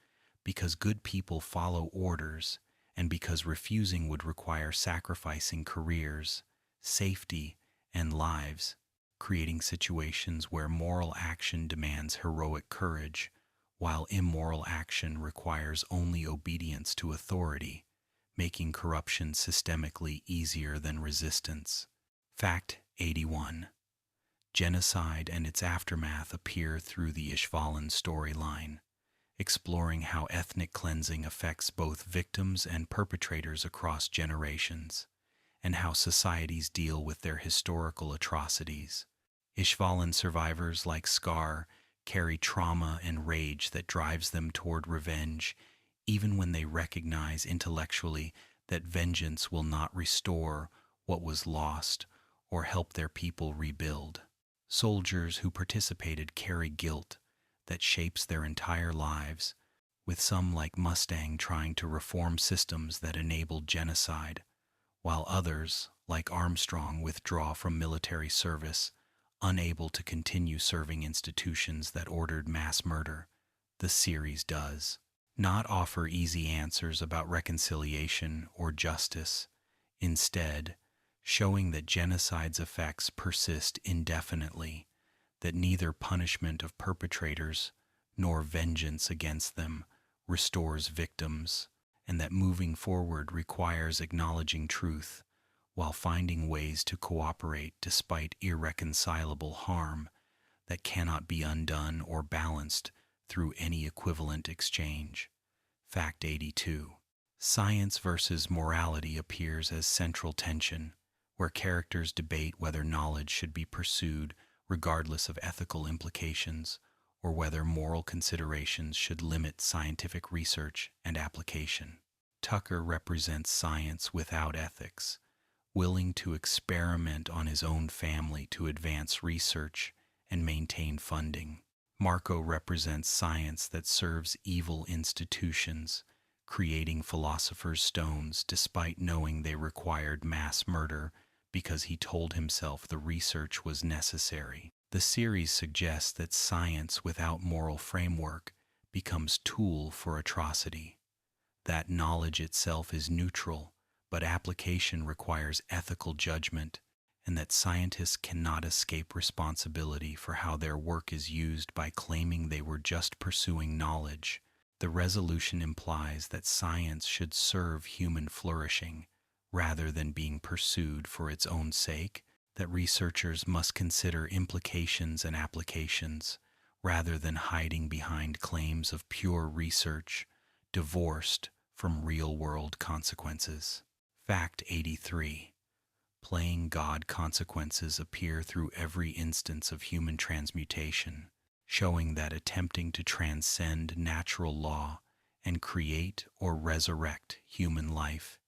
because good people follow orders and because refusing would require sacrificing careers, safety, and lives, creating situations where moral action demands heroic courage, while immoral action requires only obedience to authority, making corruption systemically easier than resistance. Fact 81. Genocide and its aftermath appear through the Ishvalan storyline, exploring how ethnic cleansing affects both victims and perpetrators across generations, and how societies deal with their historical atrocities. Ishvalan survivors like Scar carry trauma and rage that drives them toward revenge, even when they recognize intellectually that vengeance will not restore what was lost or help their people rebuild. Soldiers who participated carry guilt that shapes their entire lives, with some like Mustang trying to reform systems that enabled genocide, while others, like Armstrong, withdraw from military service, unable to continue serving institutions that ordered mass murder. The series does not offer easy answers about reconciliation or justice, instead, showing that genocide's effects persist indefinitely, that neither punishment of perpetrators nor vengeance against them restores victims, and that moving forward requires acknowledging truth while finding ways to cooperate despite irreconcilable harm that cannot be undone or balanced through any equivalent exchange. Fact 82. Science versus morality appears as central tension, where characters debate whether knowledge should be pursued regardless of ethical implications, or whether moral considerations should limit scientific research and application. Tucker represents science without ethics, willing to experiment on his own family to advance research and maintain funding. Marco represents science that serves evil institutions, creating philosopher's stones despite knowing they required mass murder because he told himself the research was necessary. The series suggests that science without moral framework becomes tool for atrocity, that knowledge itself is neutral, but application requires ethical judgment, and that scientists cannot escape responsibility for how their work is used by claiming they were just pursuing knowledge. The resolution implies that science should serve human flourishing, rather than being pursued for its own sake, that researchers must consider implications and applications, rather than hiding behind claims of pure research, divorced from real-world consequences. Fact 83. Playing God consequences appear through every instance of human transmutation, showing that attempting to transcend natural law and create or resurrect human life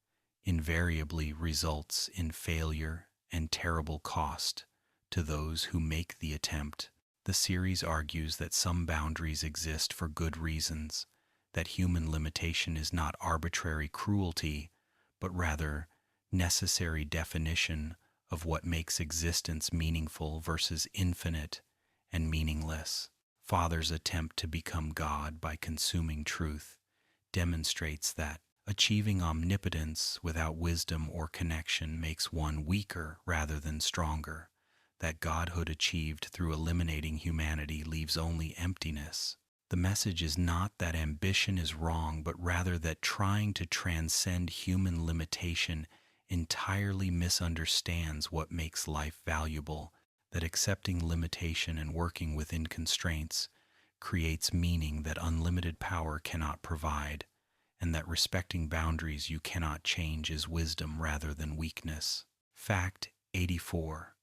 invariably results in failure and terrible cost to those who make the attempt. The series argues that some boundaries exist for good reasons, that human limitation is not arbitrary cruelty, but rather necessary definition of what makes existence meaningful versus infinite and meaningless. Father's attempt to become God by consuming truth demonstrates that achieving omnipotence without wisdom or connection makes one weaker rather than stronger, that godhood achieved through eliminating humanity leaves only emptiness. The message is not that ambition is wrong, but rather that trying to transcend human limitation entirely misunderstands what makes life valuable, that accepting limitation and working within constraints creates meaning that unlimited power cannot provide, and that respecting boundaries you cannot change is wisdom rather than weakness. Fact 84.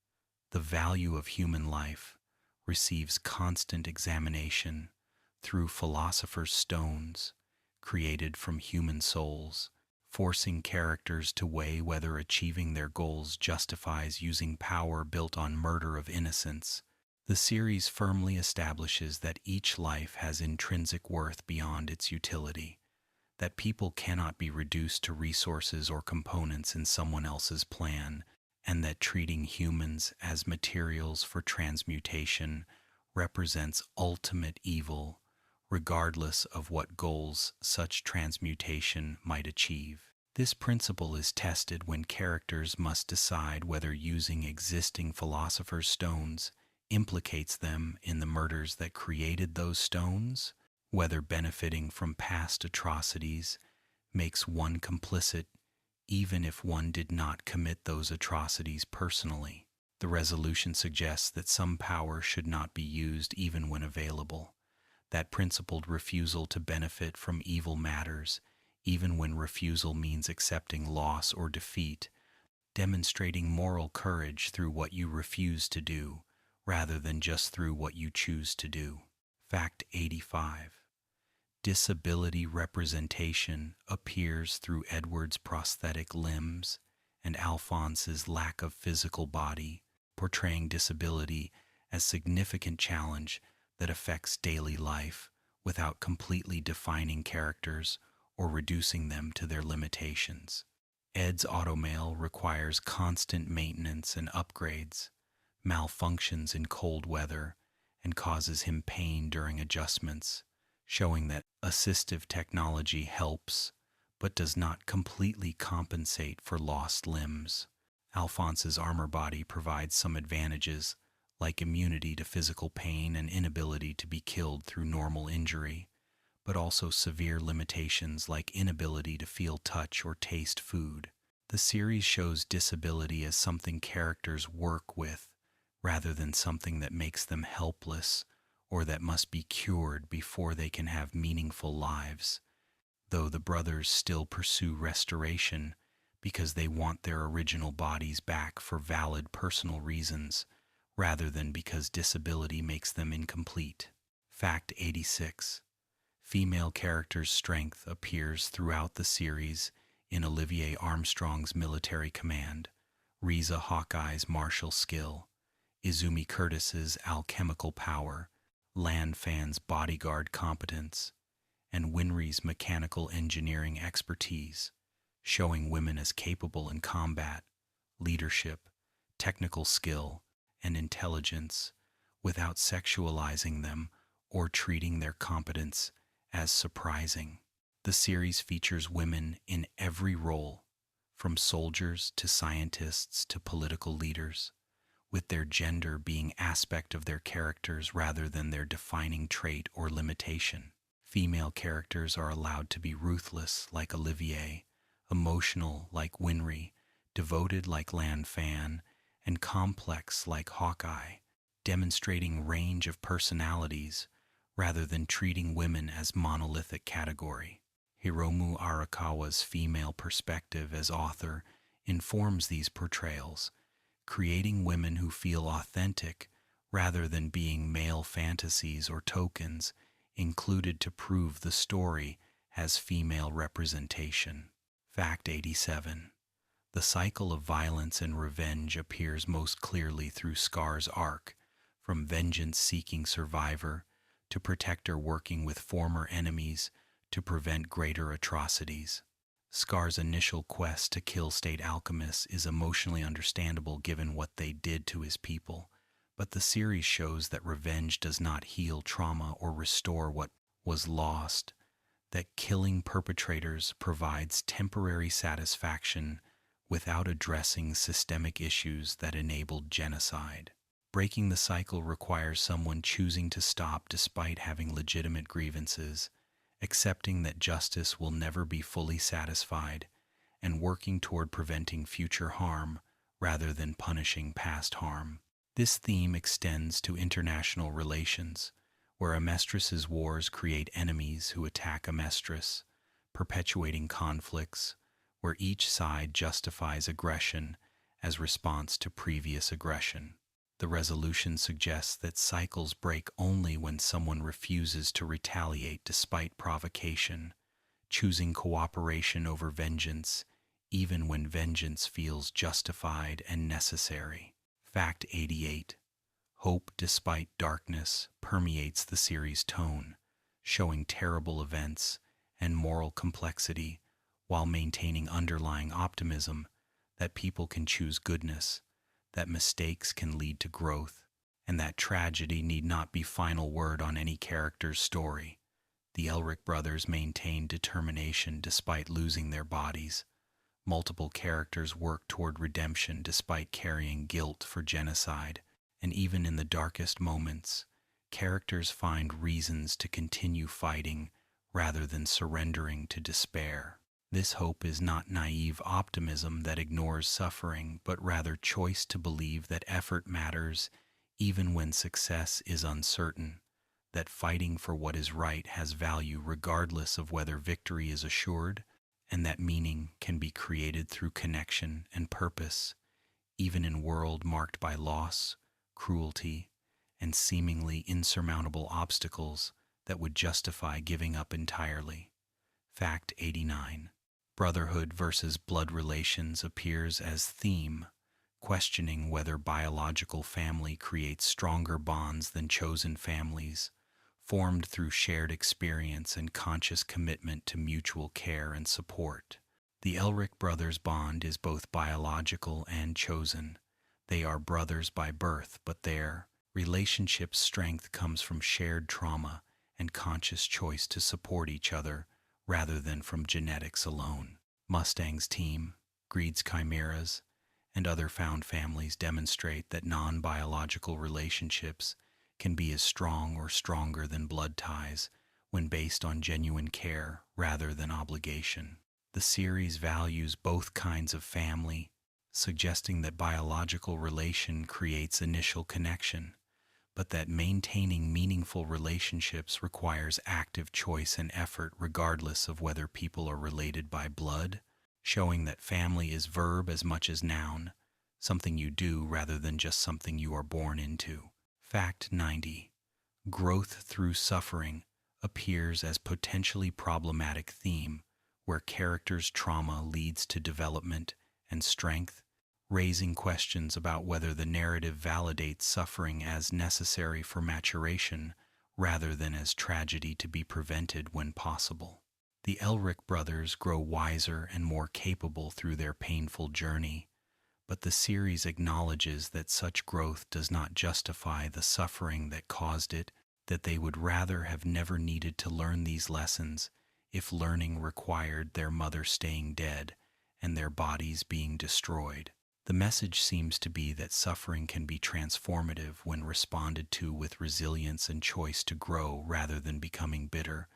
The value of human life receives constant examination through philosophers' stones created from human souls, forcing characters to weigh whether achieving their goals justifies using power built on murder of innocence. The series firmly establishes that each life has intrinsic worth beyond its utility, that people cannot be reduced to resources or components in someone else's plan, and that treating humans as materials for transmutation represents ultimate evil, regardless of what goals such transmutation might achieve. This principle is tested when characters must decide whether using existing philosophers' stones implicates them in the murders that created those stones, whether benefiting from past atrocities makes one complicit even if one did not commit those atrocities personally. The resolution suggests that some power should not be used even when available. That principled refusal to benefit from evil matters, even when refusal means accepting loss or defeat, demonstrating moral courage through what you refuse to do, rather than just through what you choose to do. Fact 85. Disability representation appears through Edward's prosthetic limbs and Alphonse's lack of physical body, portraying disability as a significant challenge that affects daily life without completely defining characters or reducing them to their limitations. Ed's automail requires constant maintenance and upgrades, malfunctions in cold weather, and causes him pain during adjustments, showing that assistive technology helps but does not completely compensate for lost limbs. Alphonse's armor body provides some advantages, like immunity to physical pain and inability to be killed through normal injury, but also severe limitations like inability to feel touch or taste food. The series shows disability as something characters work with, rather than something that makes them helpless or that must be cured before they can have meaningful lives, though the brothers still pursue restoration because they want their original bodies back for valid personal reasons, rather than because disability makes them incomplete. Fact 86. Female characters' strength appears throughout the series in Olivier Armstrong's military command, Riza Hawkeye's martial skill, Izumi Curtis's alchemical power, Lan Fan's bodyguard competence, and Winry's mechanical engineering expertise, showing women as capable in combat, leadership, technical skill, and intelligence without sexualizing them or treating their competence as surprising. The series features women in every role, from soldiers to scientists to political leaders, with their gender being aspect of their characters rather than their defining trait or limitation. Female characters are allowed to be ruthless like Olivier, emotional like Winry, devoted like Lan Fan, and complex like Hawkeye, demonstrating range of personalities rather than treating women as monolithic category. Hiromu Arakawa's female perspective as author informs these portrayals, creating women who feel authentic rather than being male fantasies or tokens included to prove the story has female representation. Fact 87. The cycle of violence and revenge appears most clearly through Scar's arc, from vengeance-seeking survivor to protector working with former enemies to prevent greater atrocities. Scar's initial quest to kill state alchemists is emotionally understandable given what they did to his people, but the series shows that revenge does not heal trauma or restore what was lost, that killing perpetrators provides temporary satisfaction without addressing systemic issues that enabled genocide. Breaking the cycle requires someone choosing to stop despite having legitimate grievances, accepting that justice will never be fully satisfied, and working toward preventing future harm rather than punishing past harm. This theme extends to international relations, where Amestris's wars create enemies who attack Amestris, perpetuating conflicts where each side justifies aggression as response to previous aggression. The resolution suggests that cycles break only when someone refuses to retaliate despite provocation, choosing cooperation over vengeance, even when vengeance feels justified and necessary. Fact 88. Hope despite darkness permeates the series' tone, showing terrible events and moral complexity while maintaining underlying optimism that people can choose goodness, that mistakes can lead to growth, and that tragedy need not be final word on any character's story. The Elric brothers maintain determination despite losing their bodies. Multiple characters work toward redemption despite carrying guilt for genocide, and even in the darkest moments, characters find reasons to continue fighting rather than surrendering to despair. This hope is not naive optimism that ignores suffering, but rather choice to believe that effort matters even when success is uncertain, that fighting for what is right has value regardless of whether victory is assured, and that meaning can be created through connection and purpose, even in a world marked by loss, cruelty, and seemingly insurmountable obstacles that would justify giving up entirely. Fact 89. Brotherhood versus blood relations appears as theme, questioning whether biological family creates stronger bonds than chosen families, formed through shared experience and conscious commitment to mutual care and support. The Elric brothers' bond is both biological and chosen. They are brothers by birth, but their relationship's strength comes from shared trauma and conscious choice to support each other rather than from genetics alone. Mustang's team, Greed's chimeras, and other found families demonstrate that non-biological relationships can be as strong or stronger than blood ties when based on genuine care rather than obligation. The series values both kinds of family, suggesting that biological relation creates initial connection, but that maintaining meaningful relationships requires active choice and effort regardless of whether people are related by blood, showing that family is verb as much as noun, something you do rather than just something you are born into. Fact 90. Growth through suffering appears as potentially problematic theme, where characters' trauma leads to development and strength, raising questions about whether the narrative validates suffering as necessary for maturation rather than as tragedy to be prevented when possible. The Elric brothers grow wiser and more capable through their painful journey, but the series acknowledges that such growth does not justify the suffering that caused it, that they would rather have never needed to learn these lessons if learning required their mother staying dead and their bodies being destroyed. The message seems to be that suffering can be transformative when responded to with resilience and choice to grow rather than becoming bitter,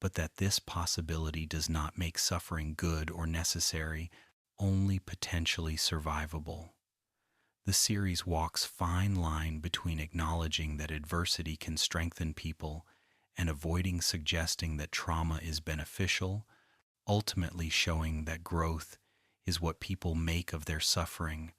but that this possibility does not make suffering good or necessary, only potentially survivable. The series walks a fine line between acknowledging that adversity can strengthen people and avoiding suggesting that trauma is beneficial, ultimately showing that growth is what people make of their suffering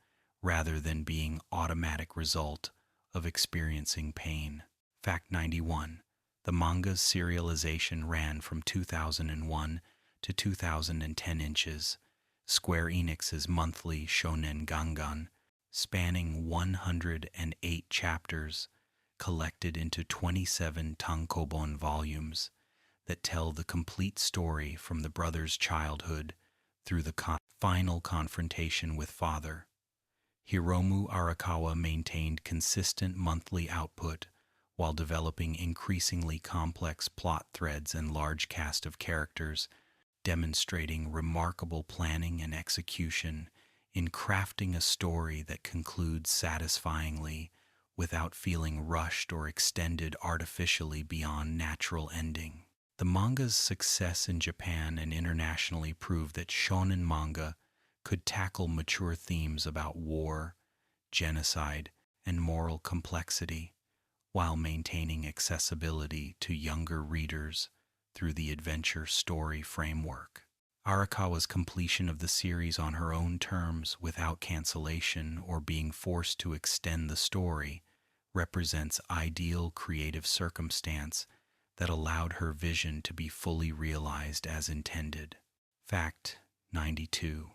rather than being automatic result of experiencing pain. Fact 91. The manga's serialization ran from 2001 to 2010 inches. Square Enix's monthly Shonen Gangan, spanning 108 chapters, collected into 27 tankobon volumes that tell the complete story from the brothers' childhood through the final confrontation with father. Hiromu Arakawa maintained consistent monthly output while developing increasingly complex plot threads and large cast of characters, demonstrating remarkable planning and execution in crafting a story that concludes satisfyingly without feeling rushed or extended artificially beyond natural ending. The manga's success in Japan and internationally proved that shonen manga could tackle mature themes about war, genocide, and moral complexity, while maintaining accessibility to younger readers through the adventure story framework. Arakawa's completion of the series on her own terms without cancellation or being forced to extend the story represents ideal creative circumstance that allowed her vision to be fully realized as intended. Fact 92.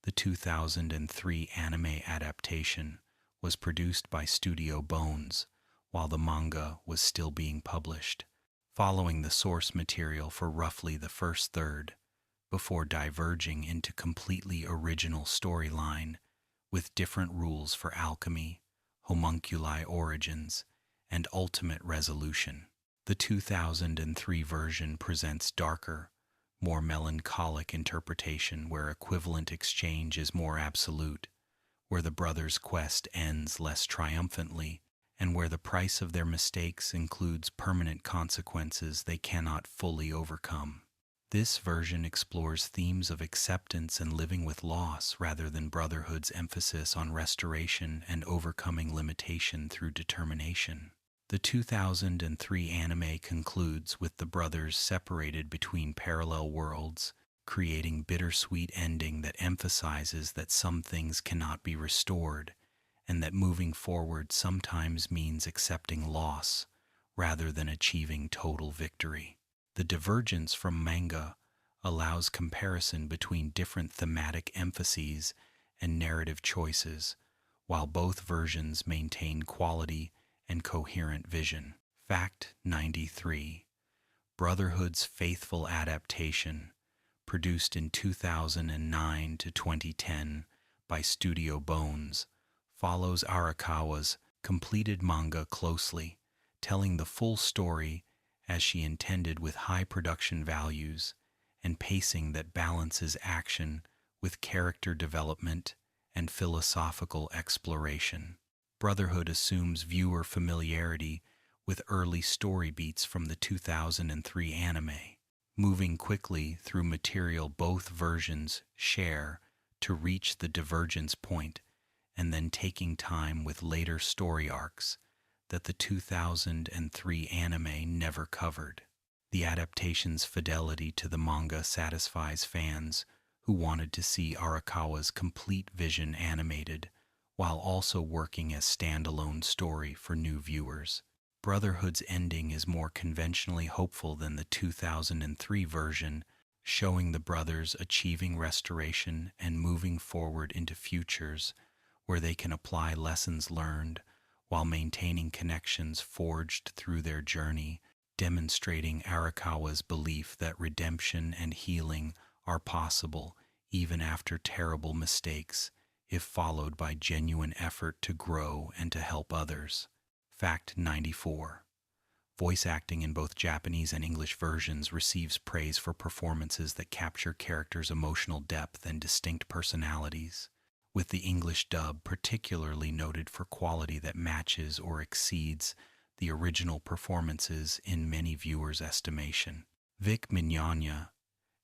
The 2003 anime adaptation was produced by Studio Bones while the manga was still being published, following the source material for roughly the first third, before diverging into completely original storyline with different rules for alchemy, homunculi origins, and ultimate resolution. The 2003 version presents darker, more melancholic interpretation where equivalent exchange is more absolute, where the brothers' quest ends less triumphantly, and where the price of their mistakes includes permanent consequences they cannot fully overcome. This version explores themes of acceptance and living with loss rather than Brotherhood's emphasis on restoration and overcoming limitation through determination. The 2003 anime concludes with the brothers separated between parallel worlds, creating bittersweet ending that emphasizes that some things cannot be restored and that moving forward sometimes means accepting loss rather than achieving total victory. The divergence from manga allows comparison between different thematic emphases and narrative choices, while both versions maintain quality and coherent vision. Fact 93. Brotherhood's faithful adaptation, produced in 2009 to 2010 by Studio Bones, follows Arakawa's completed manga closely, telling the full story as she intended with high production values and pacing that balances action with character development and philosophical exploration. Brotherhood assumes viewer familiarity with early story beats from the 2003 anime, moving quickly through material both versions share to reach the divergence point, and then taking time with later story arcs that the 2003 anime never covered. The adaptation's fidelity to the manga satisfies fans who wanted to see Arakawa's complete vision animated, while also working as standalone story for new viewers. Brotherhood's ending is more conventionally hopeful than the 2003 version, showing the brothers achieving restoration and moving forward into futures where they can apply lessons learned while maintaining connections forged through their journey, demonstrating Arakawa's belief that redemption and healing are possible even after terrible mistakes, if followed by genuine effort to grow and to help others. Fact 94. Voice acting in both Japanese and English versions receives praise for performances that capture characters' emotional depth and distinct personalities, with the English dub particularly noted for quality that matches or exceeds the original performances in many viewers' estimation. Vic Mignogna,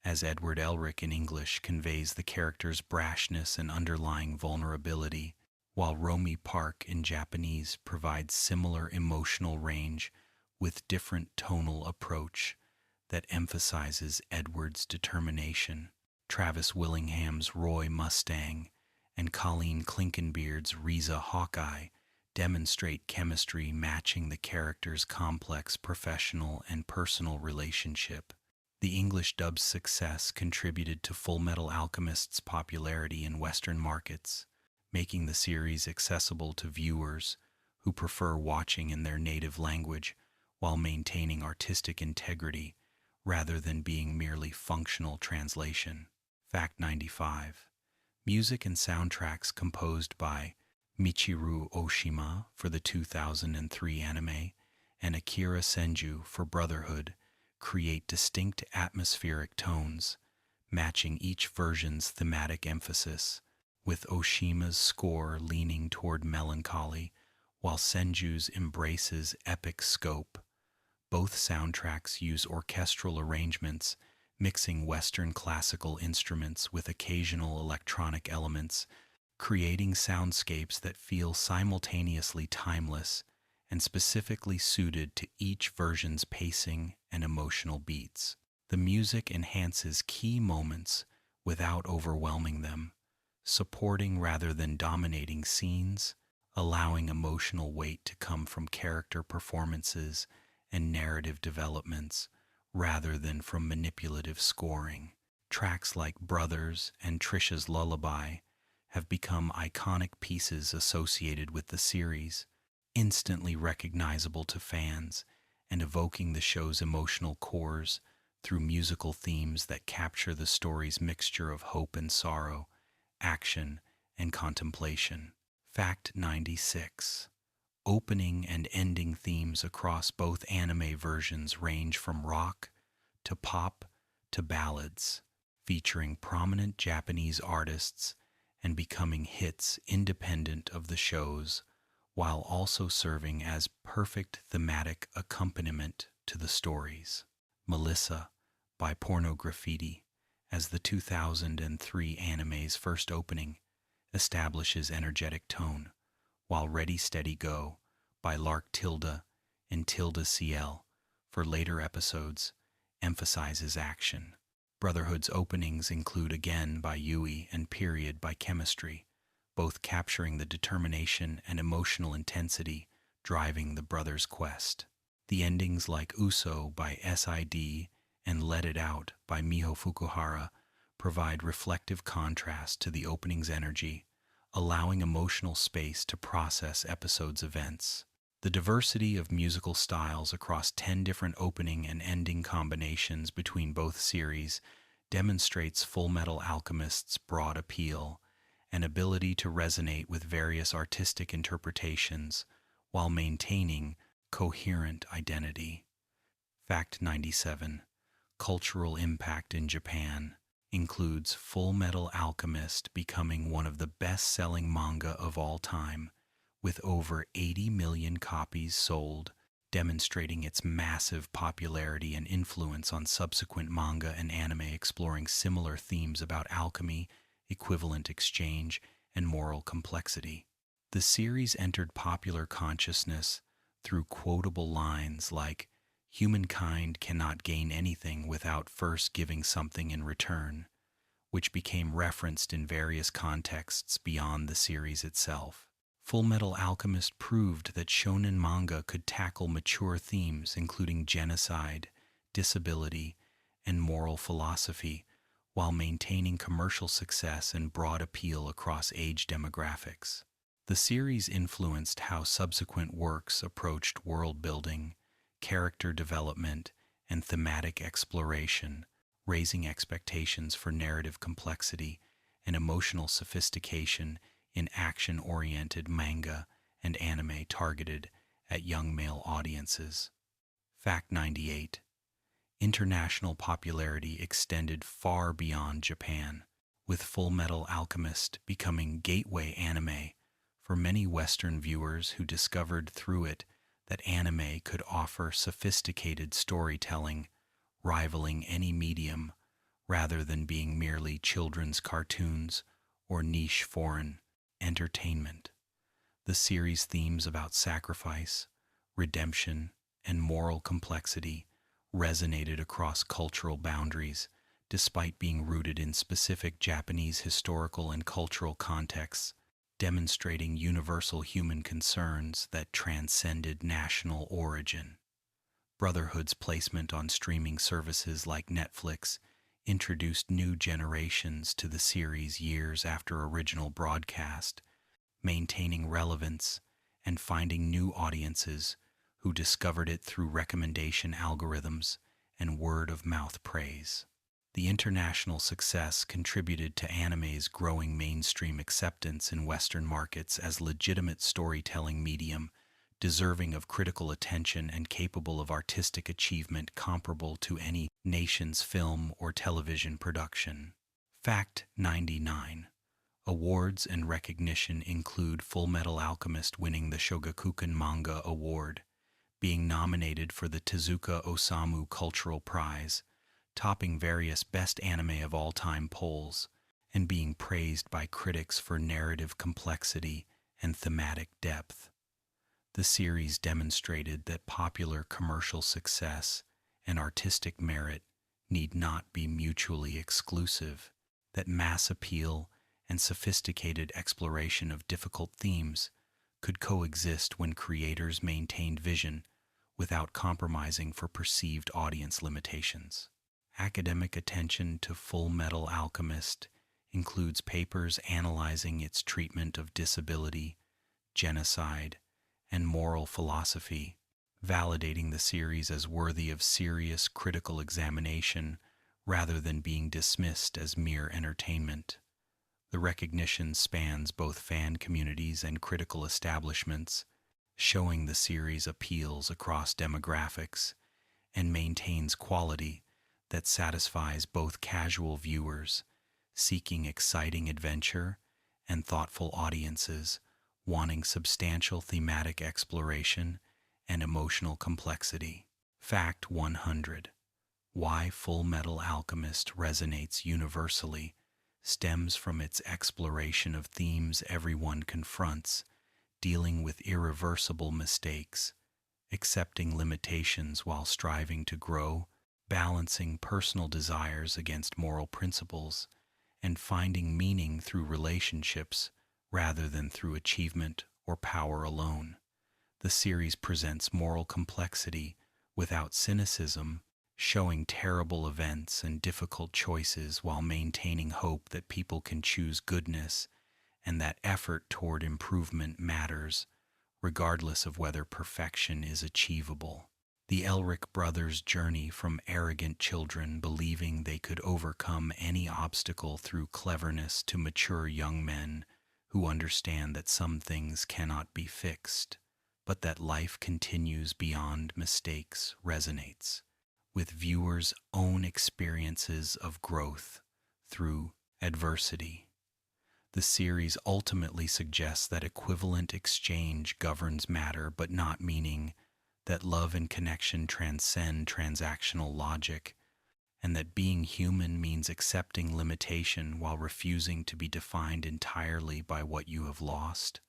as Edward Elric in English, conveys the character's brashness and underlying vulnerability, while Romy Park in Japanese provides similar emotional range with different tonal approach that emphasizes Edward's determination. Travis Willingham's Roy Mustang and Colleen Klinkenbeard's Riza Hawkeye demonstrate chemistry matching the character's complex professional and personal relationship. The English dub's success contributed to Fullmetal Alchemist's popularity in Western markets, making the series accessible to viewers who prefer watching in their native language while maintaining artistic integrity rather than being merely functional translation. Fact 95. Music and soundtracks composed by Michiru Oshima for the 2003 anime and Akira Senju for Brotherhood create distinct atmospheric tones, matching each version's thematic emphasis, with Oshima's score leaning toward melancholy, while Senju's embraces epic scope. Both soundtracks use orchestral arrangements, mixing Western classical instruments with occasional electronic elements, creating soundscapes that feel simultaneously timeless and specifically suited to each version's pacing and emotional beats. The music enhances key moments without overwhelming them, supporting rather than dominating scenes, allowing emotional weight to come from character performances and narrative developments rather than from manipulative scoring. Tracks like Brothers and Trisha's Lullaby have become iconic pieces associated with the series, instantly recognizable to fans and evoking the show's emotional cores through musical themes that capture the story's mixture of hope and sorrow, action and contemplation. Fact 96. Opening and ending themes across both anime versions range from rock to pop to ballads, featuring prominent Japanese artists and becoming hits independent of the shows, while also serving as perfect thematic accompaniment to the stories. Melissa by Porno Graffiti, as the 2003 anime's first opening, establishes energetic tone, while Ready Steady Go by Lark Tilda and Tilda CL for later episodes emphasizes action. Brotherhood's openings include Again by Yui and Period by Chemistry, both capturing the determination and emotional intensity driving the brothers' quest. The endings like Uso by SID and Let It Out by Miho Fukuhara provide reflective contrast to the opening's energy, allowing emotional space to process episodes' events. The diversity of musical styles across 10 different opening and ending combinations between both series demonstrates Fullmetal Alchemist's broad appeal and ability to resonate with various artistic interpretations while maintaining coherent identity. Fact 97. Cultural impact in Japan includes Fullmetal Alchemist becoming one of the best-selling manga of all time, with over 80 million copies sold, demonstrating its massive popularity and influence on subsequent manga and anime exploring similar themes about alchemy, equivalent exchange, and moral complexity. The series entered popular consciousness through quotable lines like, "Humankind cannot gain anything without first giving something in return," which became referenced in various contexts beyond the series itself. Fullmetal Alchemist proved that shonen manga could tackle mature themes including genocide, disability, and moral philosophy, while maintaining commercial success and broad appeal across age demographics. The series influenced how subsequent works approached world building, character development, and thematic exploration, raising expectations for narrative complexity and emotional sophistication in action-oriented manga and anime targeted at young male audiences. Fact 98. International popularity extended far beyond Japan, with Fullmetal Alchemist becoming gateway anime for many Western viewers who discovered through it that anime could offer sophisticated storytelling, rivaling any medium, rather than being merely children's cartoons or niche foreign entertainment. The series' themes about sacrifice, redemption, and moral complexity resonated across cultural boundaries, despite being rooted in specific Japanese historical and cultural contexts, demonstrating universal human concerns that transcended national origin. Brotherhood's placement on streaming services like Netflix introduced new generations to the series years after original broadcast, maintaining relevance and finding new audiences who discovered it through recommendation algorithms and word-of-mouth praise. The international success contributed to anime's growing mainstream acceptance in Western markets as legitimate storytelling medium, deserving of critical attention and capable of artistic achievement comparable to any nation's film or television production. Fact 99. Awards and recognition include Fullmetal Alchemist winning the Shogakukan Manga Award, being nominated for the Tezuka Osamu Cultural Prize, topping various Best Anime of All Time polls, and being praised by critics for narrative complexity and thematic depth. The series demonstrated that popular commercial success and artistic merit need not be mutually exclusive, that mass appeal and sophisticated exploration of difficult themes could coexist when creators maintained vision without compromising for perceived audience limitations. Academic attention to Fullmetal Alchemist includes papers analyzing its treatment of disability, genocide, and moral philosophy, validating the series as worthy of serious critical examination rather than being dismissed as mere entertainment. The recognition spans both fan communities and critical establishments, showing the series appeals across demographics and maintains quality that satisfies both casual viewers seeking exciting adventure and thoughtful audiences wanting substantial thematic exploration and emotional complexity. Fact 100. Why Fullmetal Alchemist resonates universally stems from its exploration of themes everyone confronts, dealing with irreversible mistakes, accepting limitations while striving to grow, balancing personal desires against moral principles, and finding meaning through relationships rather than through achievement or power alone. The series presents moral complexity without cynicism, showing terrible events and difficult choices while maintaining hope that people can choose goodness and that effort toward improvement matters, regardless of whether perfection is achievable. The Elric brothers' journey from arrogant children believing they could overcome any obstacle through cleverness to mature young men who understand that some things cannot be fixed, but that life continues beyond mistakes resonates with viewers' own experiences of growth through adversity. The series ultimately suggests that equivalent exchange governs matter, but not meaning, that love and connection transcend transactional logic, and that being human means accepting limitation while refusing to be defined entirely by what you have lost,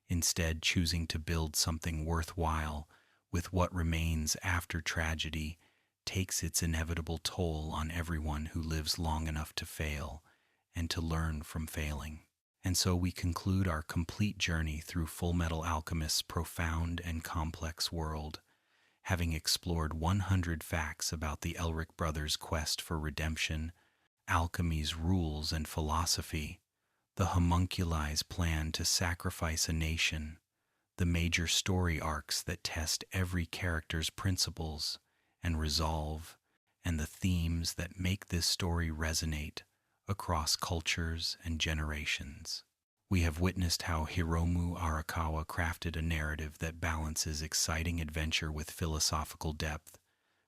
instead choosing to build something worthwhile with what remains after tragedy takes its inevitable toll on everyone who lives long enough to fail and to learn from failing. And so we conclude our complete journey through Fullmetal Alchemist's profound and complex world, having explored 100 facts about the Elric brothers' quest for redemption, alchemy's rules and philosophy, the homunculi's plan to sacrifice a nation, the major story arcs that test every character's principles and resolve, and the themes that make this story resonate across cultures and generations. We have witnessed how Hiromu Arakawa crafted a narrative that balances exciting adventure with philosophical depth,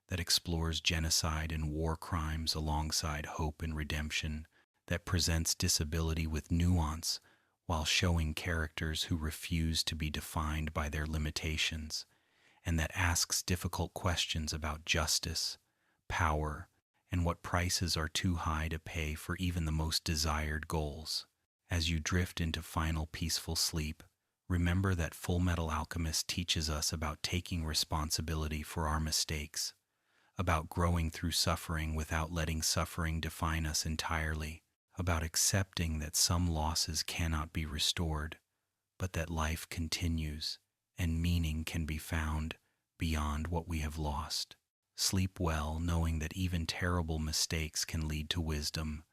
that explores genocide and war crimes alongside hope and redemption, that presents disability with nuance while showing characters who refuse to be defined by their limitations, and that asks difficult questions about justice, power, and what prices are too high to pay for even the most desired goals. As you drift into final peaceful sleep, remember that Fullmetal Alchemist teaches us about taking responsibility for our mistakes, about growing through suffering without letting suffering define us entirely, about accepting that some losses cannot be restored, but that life continues and meaning can be found beyond what we have lost. Sleep well, knowing that even terrible mistakes can lead to wisdom,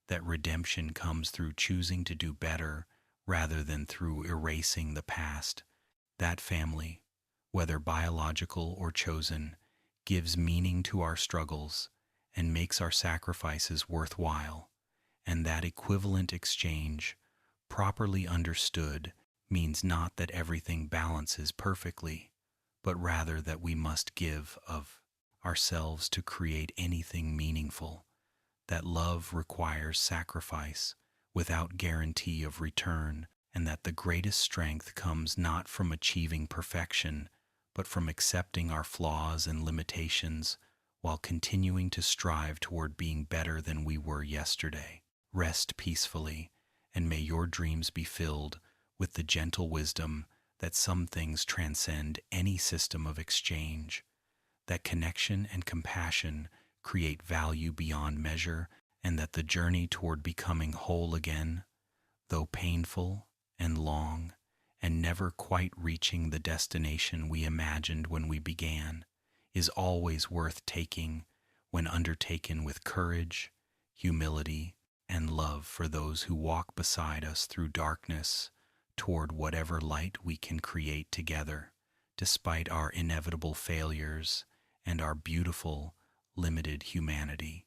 that redemption comes through choosing to do better rather than through erasing the past. That family, whether biological or chosen, gives meaning to our struggles and makes our sacrifices worthwhile, and that equivalent exchange, properly understood, means not that everything balances perfectly, but rather that we must give of ourselves to create anything meaningful, that love requires sacrifice without guarantee of return, and that the greatest strength comes not from achieving perfection, but from accepting our flaws and limitations while continuing to strive toward being better than we were yesterday. Rest peacefully, and may your dreams be filled with the gentle wisdom that some things transcend any system of exchange, that connection and compassion create value beyond measure, and that the journey toward becoming whole again, though painful and long, and never quite reaching the destination we imagined when we began, is always worth taking when undertaken with courage, humility, and love for those who walk beside us through darkness toward whatever light we can create together, despite our inevitable failures and our beautiful, limited humanity.